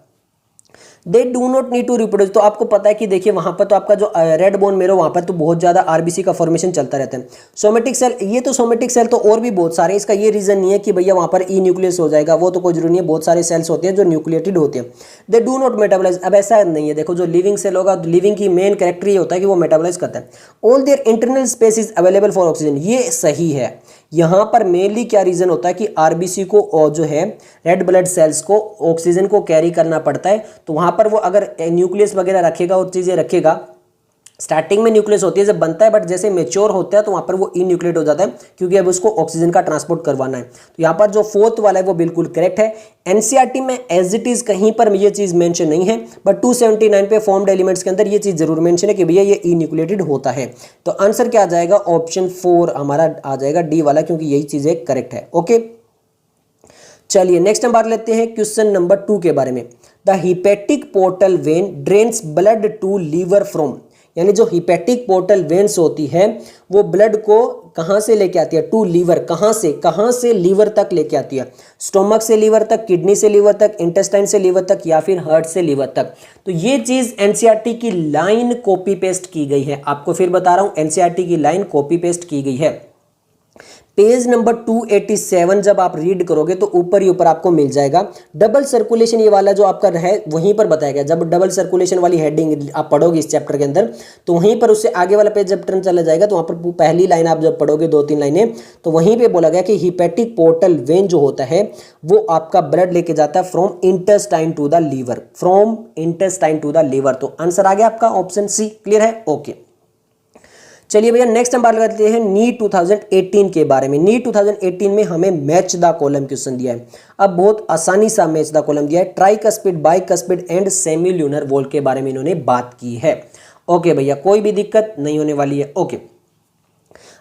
they do not need to reproduce. तो आपको पता है कि देखिए वहां पर तो आपका जो रेड बोन मेरो वहां पर तो बहुत ज्यादा आरबीसी का फॉर्मेशन चलता रहता है। सोमेटिक सेल, ये तो सोमेटिक सेल तो और भी बहुत सारे, इसका ये रीजन नहीं है कि भैया वहां पर ई न्यूक्लियस हो जाएगा, वो तो कोई जरूरी नहीं है, बहुत सारे सेल्स होते हैं जो न्यूक्लिएटेड होते हैं। दे डू नॉट मेटाबोलाइज, अब ऐसा नहीं है, देखो जो लिविंग सेल होगा, लिविंग की मेन कैरेक्टर ये होता है कि वो मेटाबोलाइज करता है। All their internal space is available for oxygen, ये सही है। यहां पर मेनली क्या रीजन होता है कि आरबीसी को जो है रेड ब्लड सेल्स को ऑक्सीजन को कैरी करना पड़ता है, तो वहां पर वो अगर न्यूक्लियस वगैरह रखेगा और चीजें रखेगा, स्टार्टिंग में न्यूक्लियस होती है जब बनता है, बट जैसे मेच्योर होता है तो वहां पर वो ई न्यूक्लिएट हो जाता है, क्योंकि अब उसको ऑक्सीजन का ट्रांसपोर्ट करवाना है। तो यहाँ पर जो फोर्थ वाला है वो बिल्कुल करेक्ट है। एनसीईआरटी में एज इट इज कहीं पर ये चीज मेंशन नहीं है, बट 279 पे फॉर्म्ड एलिमेंट्स के अंदर ये चीज जरूर मेंशन है कि भैया ये ई न्यूक्लिएटेड होता है। तो आंसर क्या आ जाएगा, ऑप्शन 4 हमारा आ जाएगा, डी वाला, क्योंकि यही चीजें करेक्ट है। ओके, चलिए नेक्स्ट हम बात लेते हैं क्वेश्चन नंबर 2 के बारे में। The hepatic portal vein drains blood to liver from, यानी जो हिपेटिक पोर्टल वेन्स होती है वो ब्लड को कहां से लेके आती है, टू लीवर, कहां से लीवर तक लेके आती है। स्टोमक से लीवर तक, किडनी से लीवर तक, इंटेस्टाइन से लीवर तक, या फिर हार्ट से लीवर तक। तो ये चीज एनसीईआरटी की लाइन कॉपी पेस्ट की गई है, आपको फिर बता रहा हूं, एनसीईआरटी की लाइन कॉपी पेस्ट की गई है। पेज नंबर 287 जब आप रीड करोगे तो ऊपर ही ऊपर आपको मिल जाएगा डबल सर्कुलेशन, ये वाला जो आपका है वहीं पर बताया गया। जब डबल सर्कुलेशन वाली हेडिंग आप पढ़ोगे इस चैप्टर के अंदर, तो वहीं पर उससे आगे वाला पेज जब टर्न चला जाएगा तो वहां पर पहली लाइन आप जब पढ़ोगे 2-3 लाइनें, तो वहीं पे बोला गया कि हिपेटिक पोर्टल वेन जो होता है वो आपका ब्लड लेके जाता है from intestine to the liver, from intestine to the liver. तो आंसर आ गया आपका ऑप्शन सी। क्लियर है? ओके, चलिए भैया नेक्स्ट हम बात करते हैं नीट 2018 के बारे में। नीट 2018 में हमें मैच द कॉलम क्वेश्चन दिया है। अब बहुत आसानी सा मैच द कॉलम दिया है। Tricuspid, bicuspid and semi lunar wall के बारे में इन्होंने बात की है। ओके भैया, कोई भी दिक्कत नहीं होने वाली है। ओके,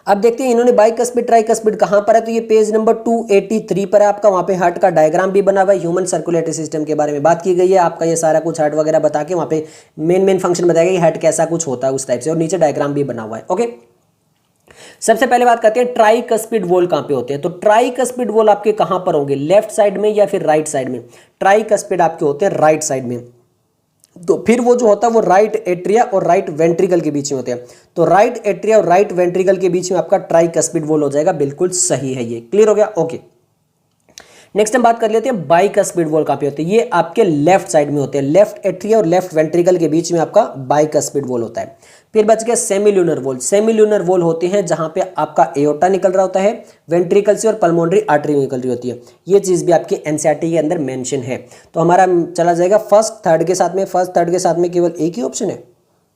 अब देखते हैं इन्होंने बाइकस्पिड ट्राइकस्पिड कहां पर है, तो ये पेज नंबर 283 पर है आपका। वहां पे हार्ट का डायग्राम भी बना हुआ है, ह्यूमन सर्कुलेटरी सिस्टम के बारे में बात की गई है आपका। ये सारा कुछ हार्ट वगैरह बता के वहां पे मेन फंक्शन बताया गया कि हार्ट कैसा कुछ होता है उस टाइप से, और नीचे डायग्राम भी बना हुआ है। ओके, सबसे पहले बात करते हैं ट्राइकस्पिड वॉल कहां पे होते हैं। तो ट्राइकस्पिड वॉल आपके कहां पर होंगे, लेफ्ट साइड में या फिर राइट साइड में। ट्राइकस्पिड आपके होते हैं राइट साइड में। तो फिर वो जो होता है वो राइट एट्रिया और राइट वेंट्रिकल के बीच में होते हैं। तो राइट एट्रिया और राइट वेंट्रिकल के बीच में आपका ट्राइकस्पिड वॉल हो जाएगा। बिल्कुल सही है ये। क्लियर हो गया? ओके, नेक्स्ट हम बात कर लेते हैं बाइकस्पिड वॉल कहां पे होते हैं। ये आपके लेफ्ट साइड में होते हैं, लेफ्ट एट्रिया और लेफ्ट वेंट्रिकल के बीच में आपका बाइकस्पिड वॉल होता है। फिर बच गया सेमील्यूनर वॉल। सेमील्यूनर वॉल होते हैं जहां पे आपका एओर्टा निकल रहा होता है वेंट्रिकल से, और पल्मोनरी आर्टरी निकल रही होती है। ये चीज भी आपकी एनसीईआरटी के अंदर मेंशन है। तो हमारा चला जाएगा फर्स्ट थर्ड के साथ में। फर्स्ट थर्ड के साथ में केवल एक ही ऑप्शन है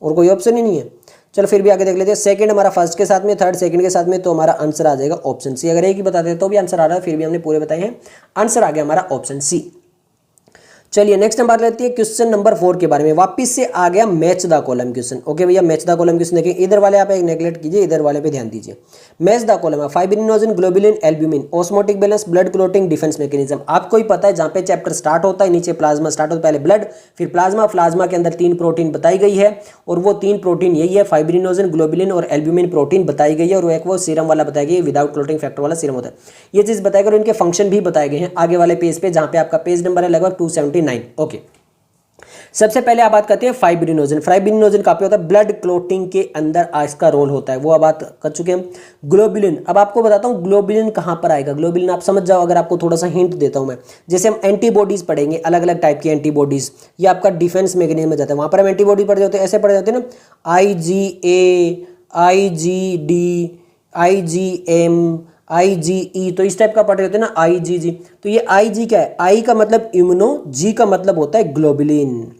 और कोई ऑप्शन ही नहीं है। चलो फिर भी आगे देख लेते हैं। सेकंड हमारा फर्स्ट के साथ में, थर्ड सेकंड के साथ में, तो हमारा आंसर आ जाएगा ऑप्शन सी। अगर एक ही बता देते तो भी आंसर आ रहा है, फिर भी हमने पूरे बताए हैं। आंसर आ गया हमारा ऑप्शन सी। चलिए नेक्स्ट हम बात लेते हैं क्वेश्चन नंबर 4 के बारे में। वापस से आ गया match the column question. Okay भैया, मैच द कॉलम क्वेश्चन देखिए। इधर वाले आप एक नेगलेक्ट कीजिए, इधर वाले पे ध्यान दीजिए। मैच द कॉलम है fibrinogen, globulin, albumin, osmotic balance, blood clotting, defence mechanism. आपको ही पता है जहां पे चैप्टर स्टार्ट होता है, नीचे प्लाज्मा स्टार्ट होता है, पहले ब्लड फिर प्लाज्मा। प्लाज्मा के अंदर 3 प्रोटीन बताई गई है, और वो 3 प्रोटीन यही है, फाइब्रिनोजन, ग्लोबुलिन और एल्ब्यूमिन प्रोटीन बताई गई है, और एक वो सीरम वाला बताया गया, विदाउट क्लोटिंग फैक्टर वाला सीरम होता है। ये चीज बताएगा, और इनके फंक्शन भी बताए गए हैं आगे वाले पेज पे, जहां पे आपका पेज नंबर है लगभग 279। ओके, सबसे पहले आप बात करते हैं फाइब्रिनोजन। फाइब्रिनोजन कहां पे होता है, ब्लड क्लोटिंग के अंदर इसका रोल होता है, वो अब बात कर चुके हैं। ग्लोबुलिन, अब आपको बताता हूं ग्लोबुलिन कहां पर आएगा। ग्लोबुलिन आप समझ जाओ, अगर आपको थोड़ा सा हिंट देता हूं मैं। जैसे हम एंटीबॉडीज पढ़ेंगे, अलग अलग टाइप की एंटीबॉडीज, ये आपका डिफेंस मैकेनिज्म में जाता है। वहां पर हम एंटीबॉडी पढ़ जाते हैं, ऐसे पढ़ जाते हैं ना, IgA, IgD, IgM, IgE, तो इस टाइप का पढ़ रहे होते हैं ना IgG। तो ये IG क्या है, I का मतलब इम्यूनो, G का मतलब होता है ग्लोबुलिन।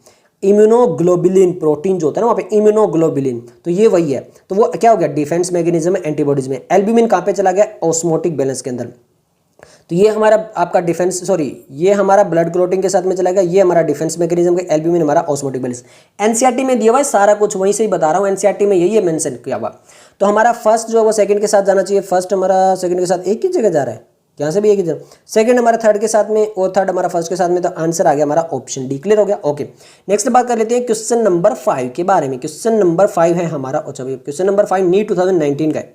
इम्यूनोग्लोबुलिन प्रोटीन जो होता है ना वहाँ पे इम्यूनोग्लोबुलिन, तो ये वही है। तो वो क्या हो गया, डिफेंस मैकेनिज्म एंटीबॉडीज में। एल्ब्यूमिन कहाँ पे चला गया, ऑस्मोटिक बैलेंस के अंदर। तो ये हमारा आपका डिफेंस, सॉरी ये हमारा ब्लड क्लॉटिंग के साथ में चला गया, ये हमारा डिफेंस मैकेनिज्म का, एल्ब्यूमिन हमारा ऑस्मोटिक बैलेंस। एनसीईआरटी में दिया हुआ है सारा कुछ, वहीं से ही बता रहा हूँ, एनसीईआरटी में यही है मेंशन किया हुआ। तो हमारा फर्स्ट जो है वो सेकंड के साथ जाना चाहिए, फर्स्ट हमारा सेकंड के साथ एक ही जगह जा रहा है, यहाँ से भी एक ही जगह, सेकंड हमारा थर्ड के साथ में और थर्ड हमारा फर्स्ट के साथ में, तो आंसर आ गया हमारा ऑप्शन डी। क्लियर हो गया, ओके। नेक्स्ट बात कर लेते हैं क्वेश्चन नंबर 5 के बारे में। क्वेश्चन नंबर 5 है हमारा, अच्छा क्वेश्चन नंबर 5 नीट 2019 का है।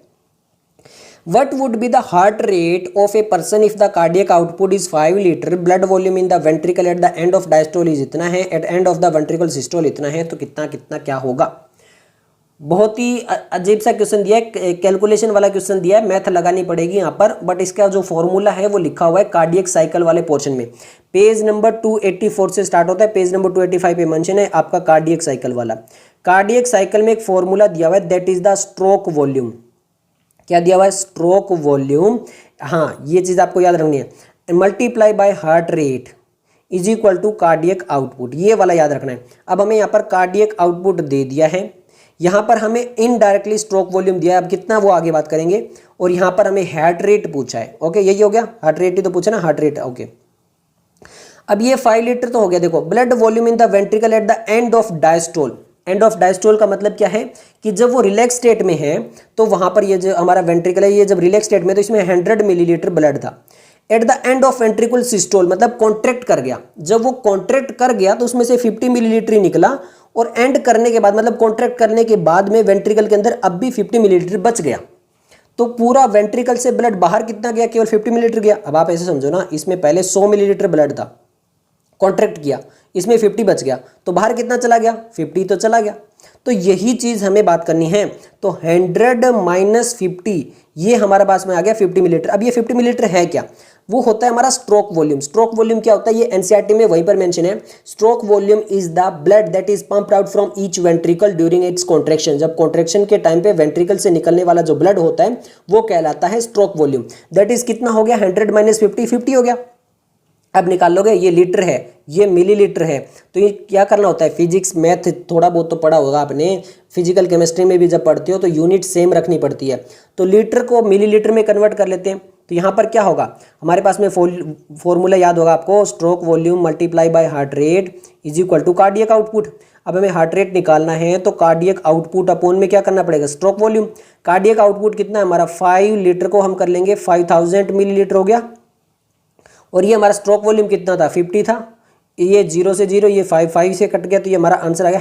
What would be the heart rate of a person if the cardiac output is 5 litre, blood volume in the ventricle at the end of diastole is इतना है, at end of the ventricle systole इतना है, तो कितना कितना क्या होगा। बहुत ही अजीब सा क्वेश्चन दिया है, कैलकुलेशन वाला क्वेश्चन दिया है, मैथ लगानी पड़ेगी यहाँ पर, बट इसका जो फॉर्मूला है वो लिखा हुआ है कार्डियक साइकिल वाले पोर्शन में। पेज नंबर 284 से स्टार्ट होता है, पेज नंबर 285 पे मेंशन है आपका कार्डियक साइकिल वाला। कार्डियक साइकिल में एक फॉर्मूला दिया हुआ है, that is the stroke volume. क्या दिया हुआ है, स्ट्रोक वॉल्यूम। हाँ, ये चीज आपको याद रखनी है, multiply by heart rate is equal to cardiac output, ये वाला याद रखना है। अब हमें यहाँ पर कार्डियक आउटपुट दे दिया है, यहाँ पर हमें इनडायरेक्टली स्ट्रोक वॉल्यूम दिया है, अब कितना वो आगे बात करेंगे। और यहाँ पर हमें हार्ट रेट पूछा है, ओके यही हो गया, हार्ट रेट ही तो पूछा ना, हार्ट रेट, ओके। अब ये 5 लीटर तो हो गया। देखो blood volume in the ventricle at the end of diastole. End of diastole का मतलब क्या है कि जब वो रिलैक्स स्टेट में है तो वहां पर ये जो हमारा वेंट्रिकल है, ये जब रिलैक्स स्टेट में तो इसमें 100 मिलीलीटर ब्लड था। At the end of ventricle systole मतलब कॉन्ट्रैक्ट कर गया, जब वो कॉन्ट्रैक्ट कर गया तो उसमें से 50 मिलीलीटर ही निकला, और एंड करने के बाद मतलब कॉन्ट्रैक्ट करने के बाद में वेंट्रिकल के अंदर अब भी 50 मिलीलीटर बच गया। तो पूरा वेंट्रिकल से ब्लड बाहर कितना गया, केवल 50 मिलीलीटर गया। अब आप ऐसे समझो ना, इसमें पहले 100 मिलीलीटर ब्लड था, कॉन्ट्रैक्ट किया, इसमें 50 बच गया, तो बाहर कितना चला गया, 50 तो चला गया। तो यही चीज हमें बात करनी है। तो 100 माइनस 50, ये हमारे पास में आ गया 50 मिलीलीटर। अब ये 50 मिलीलीटर है क्या, वो होता है हमारा स्ट्रोक वॉल्यूम। स्ट्रोक वॉल्यूम क्या होता है, ये एनसीईआरटी में वहीं पर मेंशन है। Stroke volume is the blood that is pumped out from each ventricle during its contraction. जब कॉन्ट्रैक्शन के टाइम पे वेंट्रिकल से निकलने वाला जो ब्लड होता है वो कहलाता है स्ट्रोक वॉल्यूम। दैट इज कितना हो गया, 100 माइनस 50, 50 हो गया। अब निकाल लोगे, ये लीटर है, ये मिलीलीटर है। तो ये क्या करना होता है, फिजिक्स मैथ थोड़ा बहुत तो पढ़ा होगा आपने, फिजिकल केमिस्ट्री में भी जब पढ़ते हो तो यूनिट सेम रखनी पड़ती है। तो लीटर को मिलीलीटर में कन्वर्ट कर लेते हैं। तो यहाँ पर क्या होगा, हमारे पास में फॉर्मूला याद होगा आपको, stroke volume multiply by heart rate is equal to cardiac output. अब हमें हार्ट रेट निकालना है तो कार्डियक आउटपुट अपॉन में क्या करना पड़ेगा, स्ट्रोक वॉल्यूम। कार्डियक आउटपुट कितना है हमारा, 5 लीटर को हम कर लेंगे 5000 मिलीलीटर हो गया। और ये हमारा स्ट्रोक वॉल्यूम कितना था, 50 था। ये 0 से 0, ये 5 से कट गया, तो ये हमारा आंसर आ गया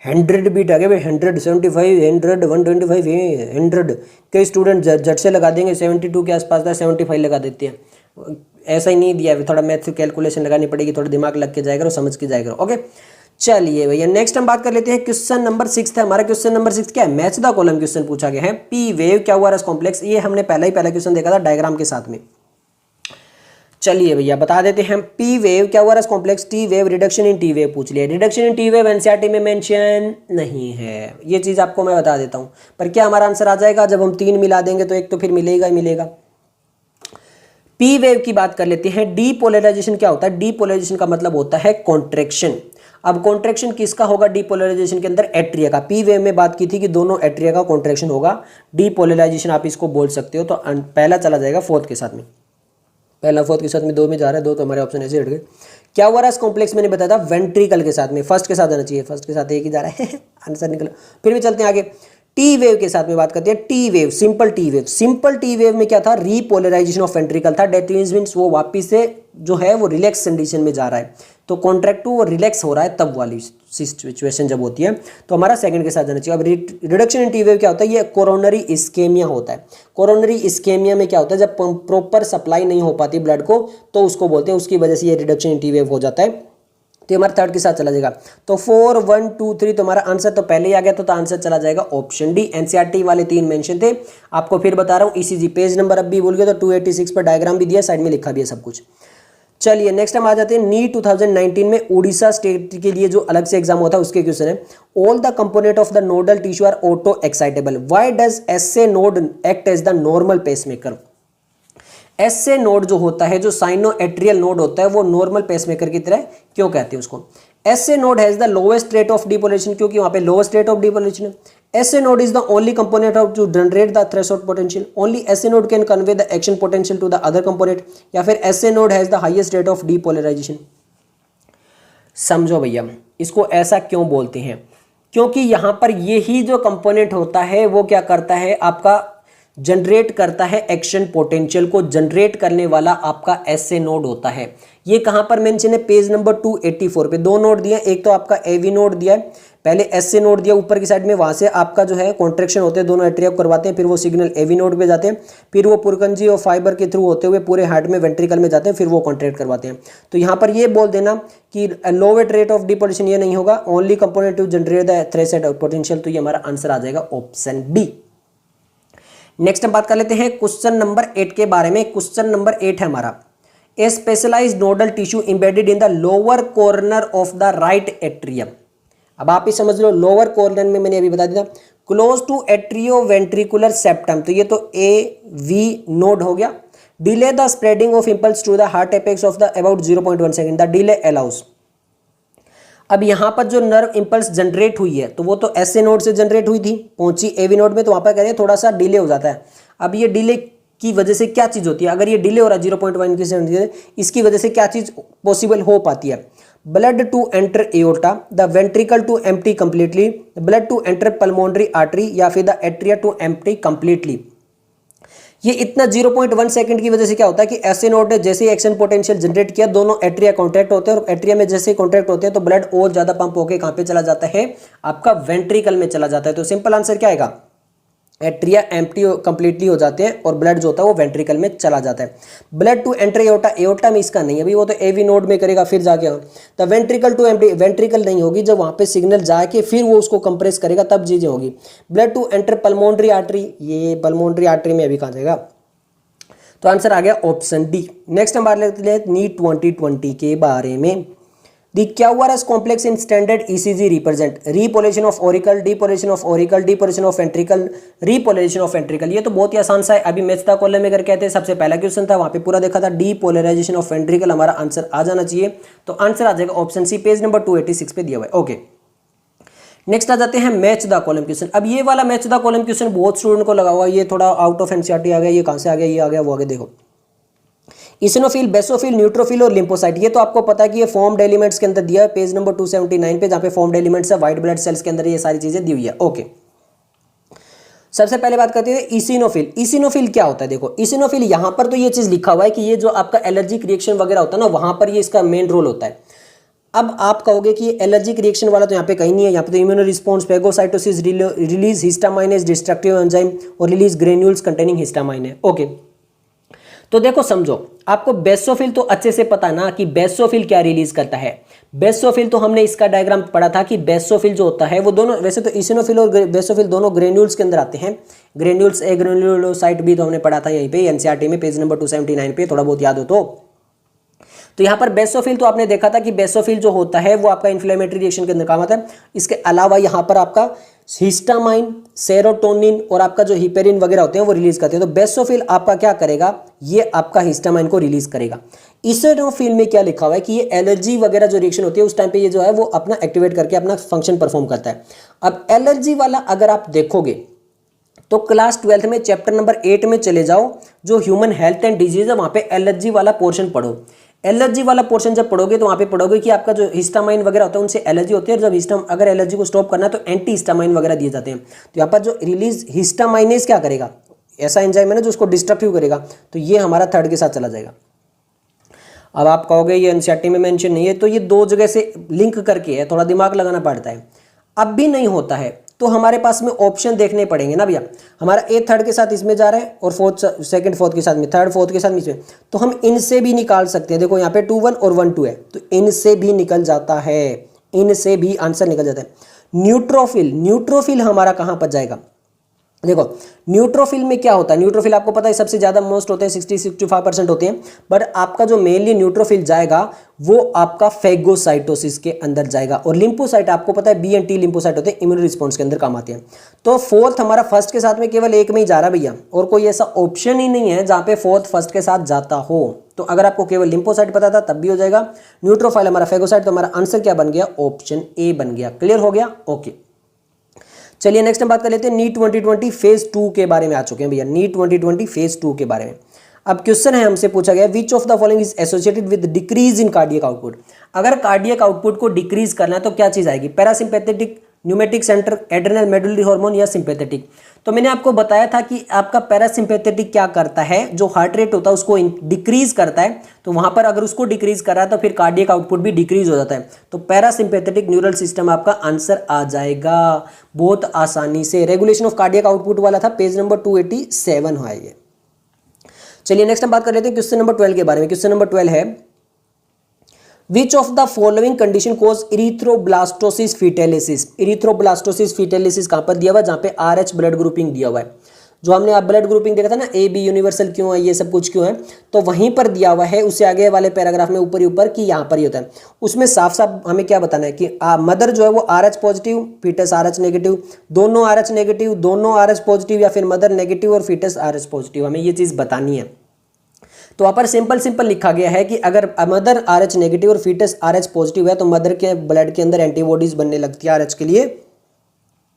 100 बीट आ गया भाई, 100, 75, 100, 125, 100। कई स्टूडेंट झट से लगा देंगे, 72 के आसपास था, 75 लगा देते हैं। ऐसा ही नहीं दिया है, थोड़ा मैथ कैलकुलेशन लगानी पड़ेगी, थोड़ा दिमाग लग के जाएगा और समझ के जाएगा। ओके चलिए भैया, नेक्स्ट हम बात कर लेते हैं क्वेश्चन नंबर 6 है हमारा। क्वेश्चन नंबर 6 क्या है, मैच द कॉलम क्वेश्चन पूछा गया है। पी वेव क्या हुआ रस कॉम्प्लेक्स, ये हमने पहला क्वेश्चन देखा था डायग्राम के साथ में। चलिए भैया बता देते हैं, पी वेव क्या हुआ रस complex, T wave, reduction in T wave पूछ लिया। Reduction in T wave NCERT में मेंशन नहीं है, ये चीज आपको मैं बता देता हूं। पर क्या हमारा आंसर आ जाएगा, जब हम 3 मिला देंगे तो एक तो फिर मिलेगा ही मिलेगा। पी वेव की बात कर लेते हैं। डीपोलराइजेशन क्या होता है, डीपोलराइजेशन का मतलब होता है कॉन्ट्रैक्शन। अब कॉन्ट्रैक्शन किसका होगा डीपोलराइजेशन के अंदर, एट्रिया का। पी वेव में बात की थी कि दोनों एट्रिया का कॉन्ट्रैक्शन होगा, डीपोलराइजेशन आप इसको बोल सकते हो। तो पहला चला जाएगा फोर्थ के साथ में, पहला फोर्थ के साथ में 2 में जा रहा है, 2 तो हमारे ऑप्शन ऐसे हट गए। क्या हुआ रस कॉम्प्लेक्स मैंने बताया था, वेंट्रिकल के साथ में, फर्स्ट के साथ जाना चाहिए, फर्स्ट के साथ एक ही जा रहा है आंसर निकला। फिर भी चलते हैं आगे, टी वेव के साथ में बात करते हैं। T wave, simple T wave. Simple T wave में क्या था, रीपोलराइजेशन ऑफ वेंट्रिकल था। दैट मींस वो वापिस से जो है वो रिलैक्स कंडीशन में जा रहा है, तो कॉन्ट्रैक्ट टू वो रिलैक्स हो रहा है, तब वाली सिचुएशन जब होती है। तो हमारा सेकंड के साथ जाना चाहिए। अब रिडक्शन इन टी वेव क्या होता है, ये कोरोनरी इस्केमिया होता है। कोरोनरी इस्केमिया में क्या होता है, जब प्रॉपर सप्लाई नहीं हो पाती ब्लड को तो उसको बोलते हैं, उसकी वजह से ये रिडक्शन इन टी वेव हो जाता है। तो हमारा थर्ड के साथ चला जाएगा। तो 4, 1, 2, 3 तो हमारा आंसर तो पहले ही आ गया, तो आंसर चला जाएगा ऑप्शन डी। एनसीईआरटी वाले 3 मेंशन थे, आपको फिर बता रहा हूँ। ईसीजी पेज नंबर अब भी बोल गया तो 286 पर डायग्राम भी दिया, साइड में लिखा भी है सब कुछ। चलिए नेक्स्ट हम आ जाते हैं नीट 2019 में उड़ीसा स्टेट के लिए जो अलग से एग्जाम होता है उसके क्वेश्चन है। All the component of the nodal tissue are auto excitable, why does SA node act as the normal pacemaker. SA node जो होता है, जो साइनो एट्रियल नोड होता है, वो नॉर्मल पेसमेकर की तरह क्यों कहते हैं उसको। SA node has the lowest rate of depolarization, क्योंकि वहां पे लोवेस्ट रेट ऑफ डिपोलेशन है। SA node is the only component of to generate the threshold potential. Only SA node can convey the action potential to the other component. या फिर SA node has the highest rate of depolarization. समझो भैया इसको ऐसा क्यों बोलते हैं, क्योंकि यहां पर यही जो कंपोनेंट होता है वो क्या करता है, आपका जनरेट करता है एक्शन पोटेंशियल को जनरेट करने वाला आपका SA नोड होता है। ये कहां पर मेंशन है, पेज नंबर 284 पे दो नोड दिए, एक तो आपका AV नोड दिया है, पहले SA नोड दिया ऊपर की साइड में, वहां से आपका जो है कॉन्ट्रैक्शन होते हैं, दोनों एट्रिया करवाते हैं, फिर वो सिग्नल AV नोड पे जाते हैं, फिर वो पुरकंजी और फाइबर के थ्रू होते हुए पूरे हार्ट में वेंट्रिकल में जाते हैं, फिर वो कॉन्ट्रैक्ट करवाते हैं। तो यहाँ पर ये बोल देना कि लोवेस्ट रेट ऑफ डिपोलेशन ये नहीं होगा, only component to generate the threshold potential. तो ये हमारा आंसर आ जाएगा ऑप्शन बी। नेक्स्ट हम बात कर लेते हैं क्वेश्चन नंबर 8 के बारे में। क्वेश्चन नंबर 8 है हमारा, a specialized nodal tissue embedded in the lower corner of the right atrium. अब आप ही समझ लो, लोअर कॉर्नर में मैंने अभी बता दिया, close to atrio ventricular septum, तो ये तो AV नोड हो गया। Delay the spreading of impulse to the heart apex of the about 0.1 second, the delay allows. अब यहां पर जो नर्व इंपल्स जनरेट हुई है तो वो तो SA नोड से जनरेट हुई थी, पहुंची AV नोड में, तो वहां पर कह रहे हैं थोड़ा सा डिले हो जाता है। अब ये डिले की वजह से क्या चीज होती है, अगर ये डिले हो रहा है 0.1 सेकंड, इसकी वजह से क्या चीज पॉसिबल हो पाती है, blood to enter aorta, the ventricle to empty completely, blood to enter pulmonary artery, या फिर the atria to empty completely. ये इतना 0.1 सेकंड की वजह से क्या होता है कि SA नोड ने जैसे ही एक्शन पोटेंशियल जनरेट किया, दोनों एट्रिया कॉन्ट्रैक्ट होते हैं, और एट्रिया में जैसे ही कॉन्ट्रैक्ट होते हैं तो ब्लड और ज्यादा पंप होकर कहां पे चला जाता है, आपका वेंट्रिकल में चला जाता है। तो सिंपल आंसर क्या आएगा, एट्रिया एम्प्टी कंप्लीटली हो जाते हैं और ब्लड जो होता है वो वेंट्रिकल में चला जाता है। Blood to enter aorta, aorta में इसका नहीं है अभी, वो तो AV नोड में करेगा फिर जाके। The ventricle to empty, ventricle नहीं होगी, जब वहां पे सिग्नल जाके फिर वो उसको कंप्रेस करेगा तब चीजें होगी। Blood to enter pulmonary artery, ये पल्मोनरी आर्टरी में अभी कहां जाएगा, तो आंसर आ गया ऑप्शन डी। नेक्स्ट हम बात लेते हैं नीट 2020 के बारे में। The QRS complex in standard ECG represent repolation of auricle, depolation of auricle, depolation of ventricle, repolarization of ventricle। ये तो बहुत ही आसान सा है, अभी मैच द कॉलम में करके कहते हैं, सबसे पहला क्वेश्चन था वहां पे पूरा देखा था, डीपोलराइजेशन ऑफ वेंट्रिकल, हमारा आंसर आ जाना चाहिए। तो आंसर आ जाएगा ऑप्शन सी, पेज नंबर 286 पे दिया हुआ है। ओके, नेक्स्ट आ जाते हैं मैच द कॉलम क्वेश्चन। अब ये वाला मैच द कॉलम क्वेश्चन बहुत स्टूडेंट को लगा हुआ, ये थोड़ा आउट ऑफ एनसीईआरटी आ गया, ये कहां से आ गया, ये आ गया, वो आगे देखो, इसिनोफिल, बेसोफिल, न्यूट्रोफिल और लिम्फोसाइट। ये तो आपको पता है कि ये फॉर्म्ड एलिमेंट्स के अंदर दिया है, पेज नंबर 279 पे, जहां पे फॉर्म्ड एलिमेंट्स है व्हाइट ब्लड सेल्स के अंदर, ये सारी चीजें दी हुई है। ओके, सबसे पहले बात करते हैं इसिनोफिल। इसिनोफिल क्या होता है, देखो इसिनोफिल यहां पर तो ये चीज लिखा हुआ है कि ये जो आपका एलर्जिक रिएक्शन वगैरह होता है ना, वहां पर ये इसका मेन रोल होता है। अब आप कहोगे कि एलर्जिक रिएक्शन वाला तो यहाँ पे कहीं नहीं है, यहाँ पे तो immuno response, phagocytosis, release histamine destructive enzyme और रिलीज ग्रेन्यूल्स कंटेनिंग हिस्टामाइन है। ओके, तो देखो समझो, आपको बेसोफिल तो अच्छे से पता ना कि बेसोफिल क्या रिलीज करता है। बेसोफिल तो हमने इसका डायग्राम पढ़ा था कि बेसोफिल जो होता है वो दोनों, वैसे तो इसिनोफिल और बेसोफिल दोनों ग्रेन्यूल्स के अंदर आते हैं। ग्रेन्यूल्स, ए ग्रेन्यूलोसाइट भी तो हमने पढ़ा था यहीं पे एनसीईआरटी में, पेज नंबर 279 पे, थोड़ा बहुत याद हो तो यहाँ पर बेसोफिल तो आपने देखा था कि बेसोफिल जो होता है वो आपका इन्फ्लेमेटरी रिएक्शन के अंदर काम आता है। इसके अलावा यहाँ पर आपका हिस्टामाइन, सेरोटोनिन और आपका जो हिपेरिन वगैरह होते हैं वो रिलीज करते हैं। तो बेसोफिल आपका क्या करेगा, ये आपका हिस्टामाइन को रिलीज करेगा। इसिनोफिल में क्या लिखा हुआ है कि ये एलर्जी वगैरह जो रिएक्शन होती है उस टाइम पे ये जो है वो अपना एक्टिवेट करके अपना फंक्शन परफॉर्म करता है। अब एलर्जी वाला अगर आप देखोगे तो क्लास 12 में चैप्टर नंबर 8 में चले जाओ, जो ह्यूमन हेल्थ एंड डिजीज है वहां पे एलर्जी वाला पोर्शन पढ़ो। एलर्जी वाला पोर्शन जब पढ़ोगे तो वहां पे पढ़ोगे कि आपका जो हिस्टामाइन वगैरह होता है उनसे एलर्जी होती है, और जब अगर एलर्जी को स्टॉप करना है तो एंटी हिस्टामाइन वगैरह दिए जाते हैं। तो यहाँ पर जो रिलीज हिस्टामाइनेज क्या करेगा, ऐसा एंजाइम है ना जो उसको डिस्ट्रक्टिव करेगा, तो ये हमारा थर्ड के साथ चला जाएगा। अब आप कहोगे ये एनसीईआरटी में मेंशन नहीं है, तो ये दो जगह से लिंक करके है, थोड़ा दिमाग लगाना पड़ता है। अब भी नहीं होता है तो हमारे पास में ऑप्शन देखने पड़ेंगे ना भैया, हमारा ए थर्ड के साथ इसमें जा रहा है और फोर्थ, सेकंड फोर्थ के साथ में, थर्ड फोर्थ के साथ में इसमें, तो हम इनसे भी निकाल सकते हैं। देखो यहाँ पे 2 1 और 1 2 है, तो इनसे भी निकल जाता है, इनसे भी आंसर निकल जाता है। न्यूट्रोफिल, न्यूट्रोफिल हमारा कहाँ पर जाएगा, देखो न्यूट्रोफिल में क्या होता है, न्यूट्रोफिल आपको पता है सबसे ज़्यादा मोस्ट होते हैं, 60-65% होते हैं, बट आपका जो मेनली न्यूट्रोफिल जाएगा वो आपका फेगोसाइटोसिस के अंदर जाएगा। और लिम्फोसाइट आपको पता है बी एंड टी लिम्फोसाइट होते हैं, इम्यून रिस्पॉन्स के अंदर काम आते हैं। तो फोर्थ हमारा फर्स्ट के साथ में केवल एक में ही जा रहा भैया, और कोई ऐसा ऑप्शन ही नहीं है जहाँ पे फोर्थ फर्स्ट के साथ जाता हो। तो अगर आपको केवल लिम्फोसाइट पता था तब भी हो जाएगा, न्यूट्रोफाइल हमारा फेगोसाइट, तो हमारा आंसर क्या बन गया, ऑप्शन ए बन गया। क्लियर हो गया, ओके। चलिए नेक्स्ट हम बात कर लेते हैं नीट 2020 फेज 2 के बारे में आ चुके हैं भैया, नीट 2020 फेज 2 के बारे में। अब क्वेश्चन है, हमसे पूछा गया विच of the following is associated with decrease in cardiac output. अगर कार्डियक आउटपुट को डिक्रीज करना है तो क्या चीज आएगी, parasympathetic, pneumatic centre, adrenal medullary hormone या सिंपैथेटिक। तो मैंने आपको बताया था कि आपका पैरासिम्पैथेटिक क्या करता है, जो हार्ट रेट होता है उसको डिक्रीज करता है, तो वहां पर अगर उसको डिक्रीज कर रहा है तो फिर कार्डियक आउटपुट भी डिक्रीज हो जाता है। तो पैरासिम्पैथेटिक न्यूरल सिस्टम आपका आंसर आ जाएगा बहुत आसानी से। रेगुलेशन ऑफ कार्डियक आउटपुट वाला था, पेज नंबर 287 है ये। चलिए नेक्स्ट हम बात कर लेते हैं क्वेश्चन नंबर 12 के बारे में। क्वेश्चन नंबर 12 है which of the following condition cause erythroblastosis fetalis. Erythroblastosis fetalis कहां पर दिया हुआ है, जहां पे RH ब्लड ग्रुपिंग दिया हुआ है। जो हमने आप ब्लड ग्रुपिंग देखा था ना, AB यूनिवर्सल क्यों है, ये सब कुछ क्यों है, तो वहीं पर दिया हुआ है। उससे आगे वाले पैराग्राफ में ऊपर ही ऊपर कि यहाँ पर ही होता है, उसमें साफ साफ हमें क्या बताना है कि मदर जो है वो RH positive, foetus RH negative, दोनों RH नेगेटिव, दोनों RH पॉजिटिव, या फिर मदर नेगेटिव और फीटस RH पॉजिटिव, हमें ये चीज़ बतानी है। तो वहाँ पर सिंपल लिखा गया है कि अगर मदर RH नेगेटिव और फीटस RH पॉजिटिव है तो मदर के ब्लड के अंदर एंटीबॉडीज बनने लगती है RH के लिए,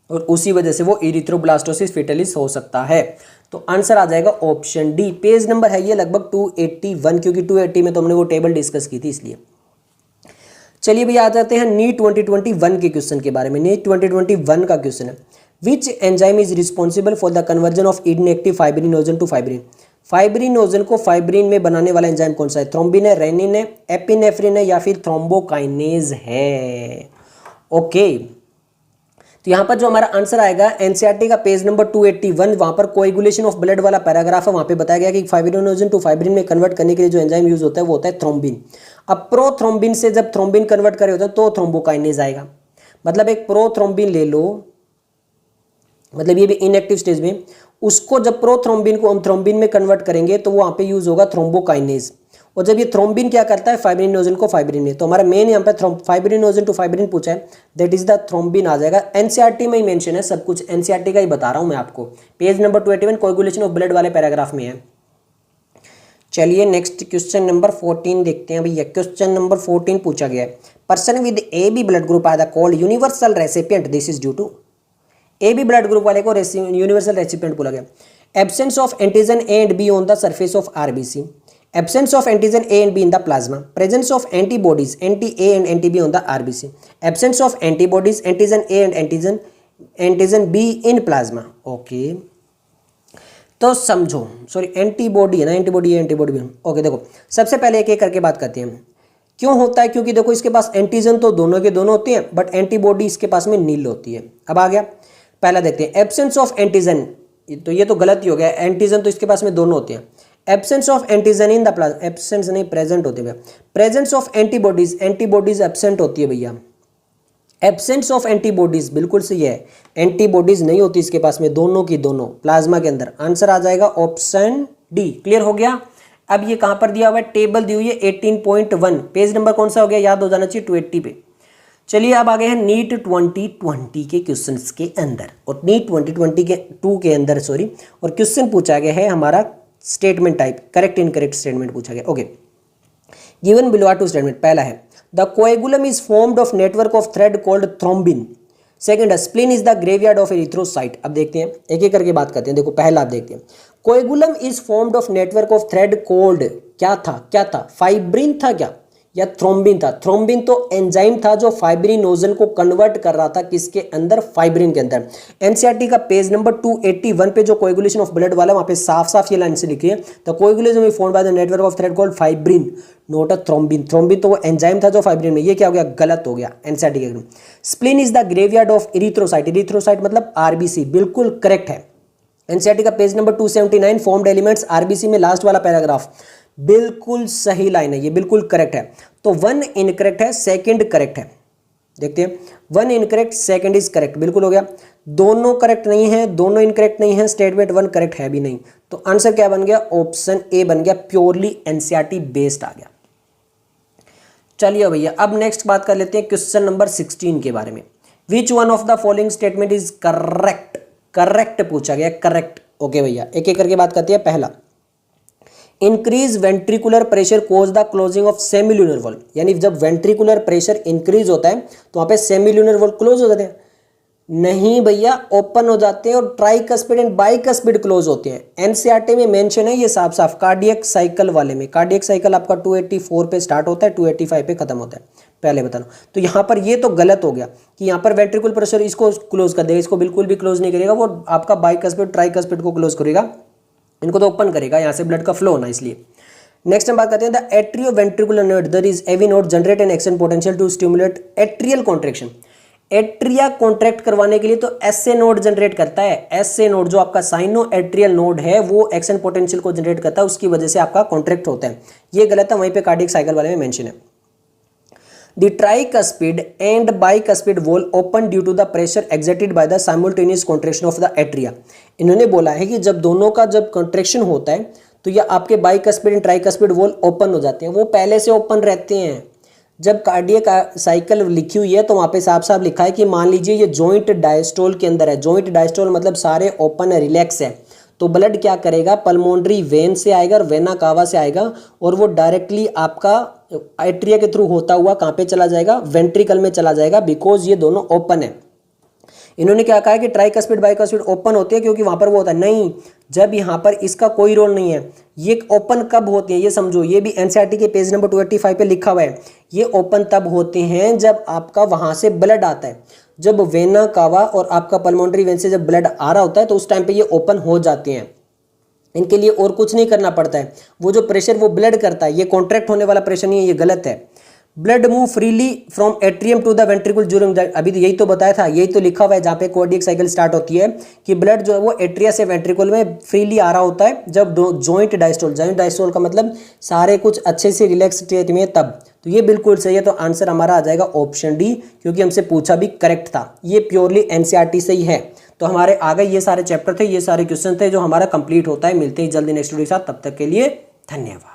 और उसी वजह से वो इरिथ्रोब्लास्टोसिस फिटेलिस हो सकता है। तो आंसर आ जाएगा ऑप्शन डी। पेज नंबर है ये लगभग 281, क्योंकि 280 में तो हमने वो टेबल डिस्कस की थी इसलिए। चलिए भैया आ जाते हैं नीट 2021 के क्वेश्चन के बारे में। नीट 2021 का क्वेश्चन है which enzyme is responsible for the conversion of inactive fibrinogen to fibrin. Fibrinogen को फाइब्रिन में बनाने वाला एंजाइम कौन सा है, थ्रोम्बिन है, रेनिन है, एपिनेफ्रिन है, या फिर थ्रोम्बोकाइनेज है। ओके, तो यहाँ पर जो हमारा आंसर आएगा एनसीईआरटी का पेज नंबर 281, वहाँ पर कोएगुलेशन ऑफ ब्लड वाला पैराग्राफ है, वहाँ पे बताया गया कि फाइब्रिनोजन टू फाइब्रिन में कन्वर्ट करने के लिए जो एंजाइम यूज होता है वो होता है थ्रोम्बिन। अब प्रोथ्रोम्बिन से जब थ्रोम्बिन कन्वर्ट करे होता है तो थ्रोम्बोकाइनेज आएगा। मतलब एक प्रोथ्रोम्बिन ले लो, मतलब ये भी इनएक्टिव स्टेज में, उसको जब प्रोथ्रोम्बिन को हम थ्रोम्बिन में कन्वर्ट करेंगे तो वहाँ पे यूज होगा थ्रोम्बोकाइनेज। और जब ये थ्रोम्बिन क्या करता है, फाइब्रिनोजन को फाइब्रिन में, तो हमारा मेन यहाँ पे फाइब्रिनोजन टू फाइब्रिन पूछा है, दैट इज द थ्रोम्बिन आ जाएगा। एनसीईआरटी में ही मेंशन है सब कुछ, एनसीईआरटी का ही बता रहा हूँ मैं आपको, page number 281 coagulation of blood वाले पैराग्राफ में है। चलिए नेक्स्ट क्वेश्चन नंबर 14 देखते हैं भैया। क्वेश्चन नंबर 14 पूछा गया है person with AB blood group are the called universal recipient, this is due to. AB blood group वाले को यूनिवर्सल रेसिपिएंट बोला गया। Absence of antigen A and B on the surface of RBC, absence of antigen A and B in the plasma, presence of antibodies anti-A and anti-B on the RBC, absence of antibodies antigen A and antigen B in plasma। Okay, तो समझो, sorry antibody है ना, antibody है, antibody भी। Okay देखो सबसे पहले एक एक करके बात करते हैं क्यों होता है, क्योंकि देखो इसके पास एंटीजन तो दोनों के दोनों होते हैं, बट एंटीबॉडी इसके पास में नील होती है। अब आ गया पहला देखते हैं एब्सेंस ऑफ एंटीजन, तो ये तो गलत ही हो गया, एंटीजन तो इसके पास में दोनों होते हैं। Absence of antigen in the plasma, absence नहीं प्रेजेंट होते भैया। Presence of antibodies, antibodies absent होती है भैया। एब्सेंस ऑफ एंटीबॉडीज बिल्कुल सही है, एंटीबॉडीज नहीं होती इसके पास में, दोनों की दोनों प्लाज्मा के अंदर। आंसर आ जाएगा ऑप्शन डी। क्लियर हो गया। अब ये कहां पर दिया हुआ है, टेबल दी हुई है 18.1, पेज नंबर कौन सा हो गया, याद हो जाना चाहिए 280 पे। चलिए अब आ गए हैं नीट 2020 के क्वेश्चंस के अंदर, और नीट 2020 के 2 के अंदर सॉरी, और क्वेश्चन पूछा गया है हमारा statement type, correct incorrect statement पूछा गया। Okay, given below are two statement. पहला है the coagulum is formed of network of thread called thrombin. Second है spleen is the graveyard of erythrocyte. अब देखते हैं एक एक करके बात करते हैं। देखो पहला आप देखते हैं कोएगुलम is formed of network of thread called, क्या था, फाइब्रिन था क्या, या थ्रोम्बिन था। थ्रोम्बिन तो एंजाइम था जो फाइब्रिनोजन को कन्वर्ट कर रहा था किसके अंदर, फाइब्रिन के अंदर। एनसीईआरटी का पेज नंबर 281 पे जो कोएगुलेशन ऑफ ब्लड वाला, वहां पे साफ साफ ये लाइन से लिखी है the coagulation is formed by the network of thread called fibrin not a thrombin. Thrombin तो वो एंजाइम था जो फाइब्रिन में, ये क्या हो गया, गलत हो गया एनसीईआरटी के। Spleen is the graveyard of erythrocyte, erythrocyte मतलब RBC, बिल्कुल करेक्ट है। एनसीईआरटी का page number 279 formed elements RBC में लास्ट वाला पैराग्राफ, बिल्कुल सही लाइन है, ये बिल्कुल करेक्ट है। तो 1 इनकरेक्ट है, सेकंड करेक्ट है। देखते हैं, 1 इनकरेक्ट, सेकंड इज करेक्ट, बिल्कुल हो गया। दोनों करेक्ट नहीं है, दोनों इनकरेक्ट नहीं है, स्टेटमेंट 1 करेक्ट है भी नहीं, तो आंसर क्या बन गया, ऑप्शन ए बन गया, प्योरली एनसीईआरटी बेस्ड आ गया। चलिए भैया अब नेक्स्ट बात कर लेते हैं क्वेश्चन नंबर 16 के बारे में। विच one of the following statement is correct, correct पूछा गया, करेक्ट। ओके भैया एक एक करके बात करते हैं। पहला, increase ventricular pressure cause the closing of semilunar valve, यानी जब वेंट्रिकुलर प्रेशर इंक्रीज होता है तो वहां पे सेमिल्यूनर वॉल्व क्लोज हो जाते हैं, नहीं भैया ओपन हो जाते हैं, और ट्राइकस्पिड एंड बाइकस्पिड क्लोज होते हैं। एनसीईआरटी में मेंशन है ये साफ साफ, कार्डियक साइकिल वाले में। कार्डियक साइकिल आपका 284 पे स्टार्ट होता है, 285 पे खत्म होता है, पहले बताना। तो यहाँ पर ये तो गलत हो गया कि यहाँ पर वेंट्रिकुलर प्रेशर इसको क्लोज कर देगा, इसको बिल्कुल भी क्लोज नहीं करेगा, वो आपका बाइकस्पिड ट्राइकस्पिड को क्लोज करेगा, इनको तो ओपन करेगा, यहाँ से ब्लड का फ्लो होना इसलिए। नेक्स्ट हम बात करते हैं the atrio ventricular node, there is AV node generate an action potential to stimulate atrial contraction. Atria contract करवाने के लिए तो एसए नोड जनरेट करता है, एसए नोड जो आपका साइनो एट्रियल नोड है वो एक्शन पोटेंशियल को जनरेट करता है, उसकी वजह से आपका कॉन्ट्रैक्ट होता है, ये गलत है, वहीं पे कार्डियक साइकिल वाले में मेंशन है। The tricuspid and bicuspid wall open due to the pressure exerted by the simultaneous contraction of the atria। इन्होंने बोला है कि जब दोनों का जब कॉन्ट्रैक्शन होता है तो ये आपके bicuspid and tricuspid valve open हो जाते हैं, वो पहले से ओपन रहते हैं। जब कार्डियक साइकिल लिखी हुई है तो वहाँ पे साफ साफ लिखा है कि मान लीजिए ये जॉइंट डायस्टोल के अंदर है, जॉइंट डायस्टोल मतलब सारे ओपन है, रिलैक्स है, तो ब्लड क्या करेगा, पल्मोनरी वेन से आएगा और वेना कावा से आएगा, और वो डायरेक्टली आपका एट्रिया के थ्रू होता हुआ कहाँ पे चला जाएगा, वेंट्रिकल में चला जाएगा, बिकॉज ये दोनों ओपन है। इन्होंने क्या कहा कि ट्राइकस्पिड बाइकस्पिड ओपन होते हैं क्योंकि वहां पर वो होता है, नहीं, जब यहाँ पर इसका कोई रोल नहीं है। ये ओपन कब होते हैं ये समझो, ये भी एनसीईआरटी के पेज नंबर 285 पे लिखा हुआ है। ये ओपन तब होते हैं जब आपका वहां से ब्लड आता है, जब वेना कावा और आपका पल्मोनरी वेन से जब ब्लड आ रहा होता है तो उस टाइम पे ये ओपन हो जाते हैं। इनके लिए और कुछ नहीं करना पड़ता है, वो जो प्रेशर वो ब्लड करता है, ये कॉन्ट्रैक्ट होने वाला प्रेशर नहीं है, ये गलत है। Blood move freely from atrium to the ventricle during the, अभी तो यही तो बताया था, यही तो लिखा हुआ है जहाँ पे कार्डियक साइकिल स्टार्ट होती है कि ब्लड जो है वो एट्रिया से वेंट्रिकल में फ्रीली आ रहा होता है जब जॉइंट डायस्टोल का मतलब सारे कुछ अच्छे से रिलैक्स स्टेट में तब। तो ये बिल्कुल सही है, तो आंसर हमारा आ जाएगा ऑप्शन डी, क्योंकि हमसे पूछा भी करेक्ट था, ये प्योरली एनसीईआरटी से ही है। तो हमारे आगे ये सारे चैप्टर थे, ये सारे क्वेश्चन थे जो हमारा कंप्लीट होता है। मिलते हैं जल्दी नेक्स्ट वीडियो के साथ, तब तक के लिए धन्यवाद।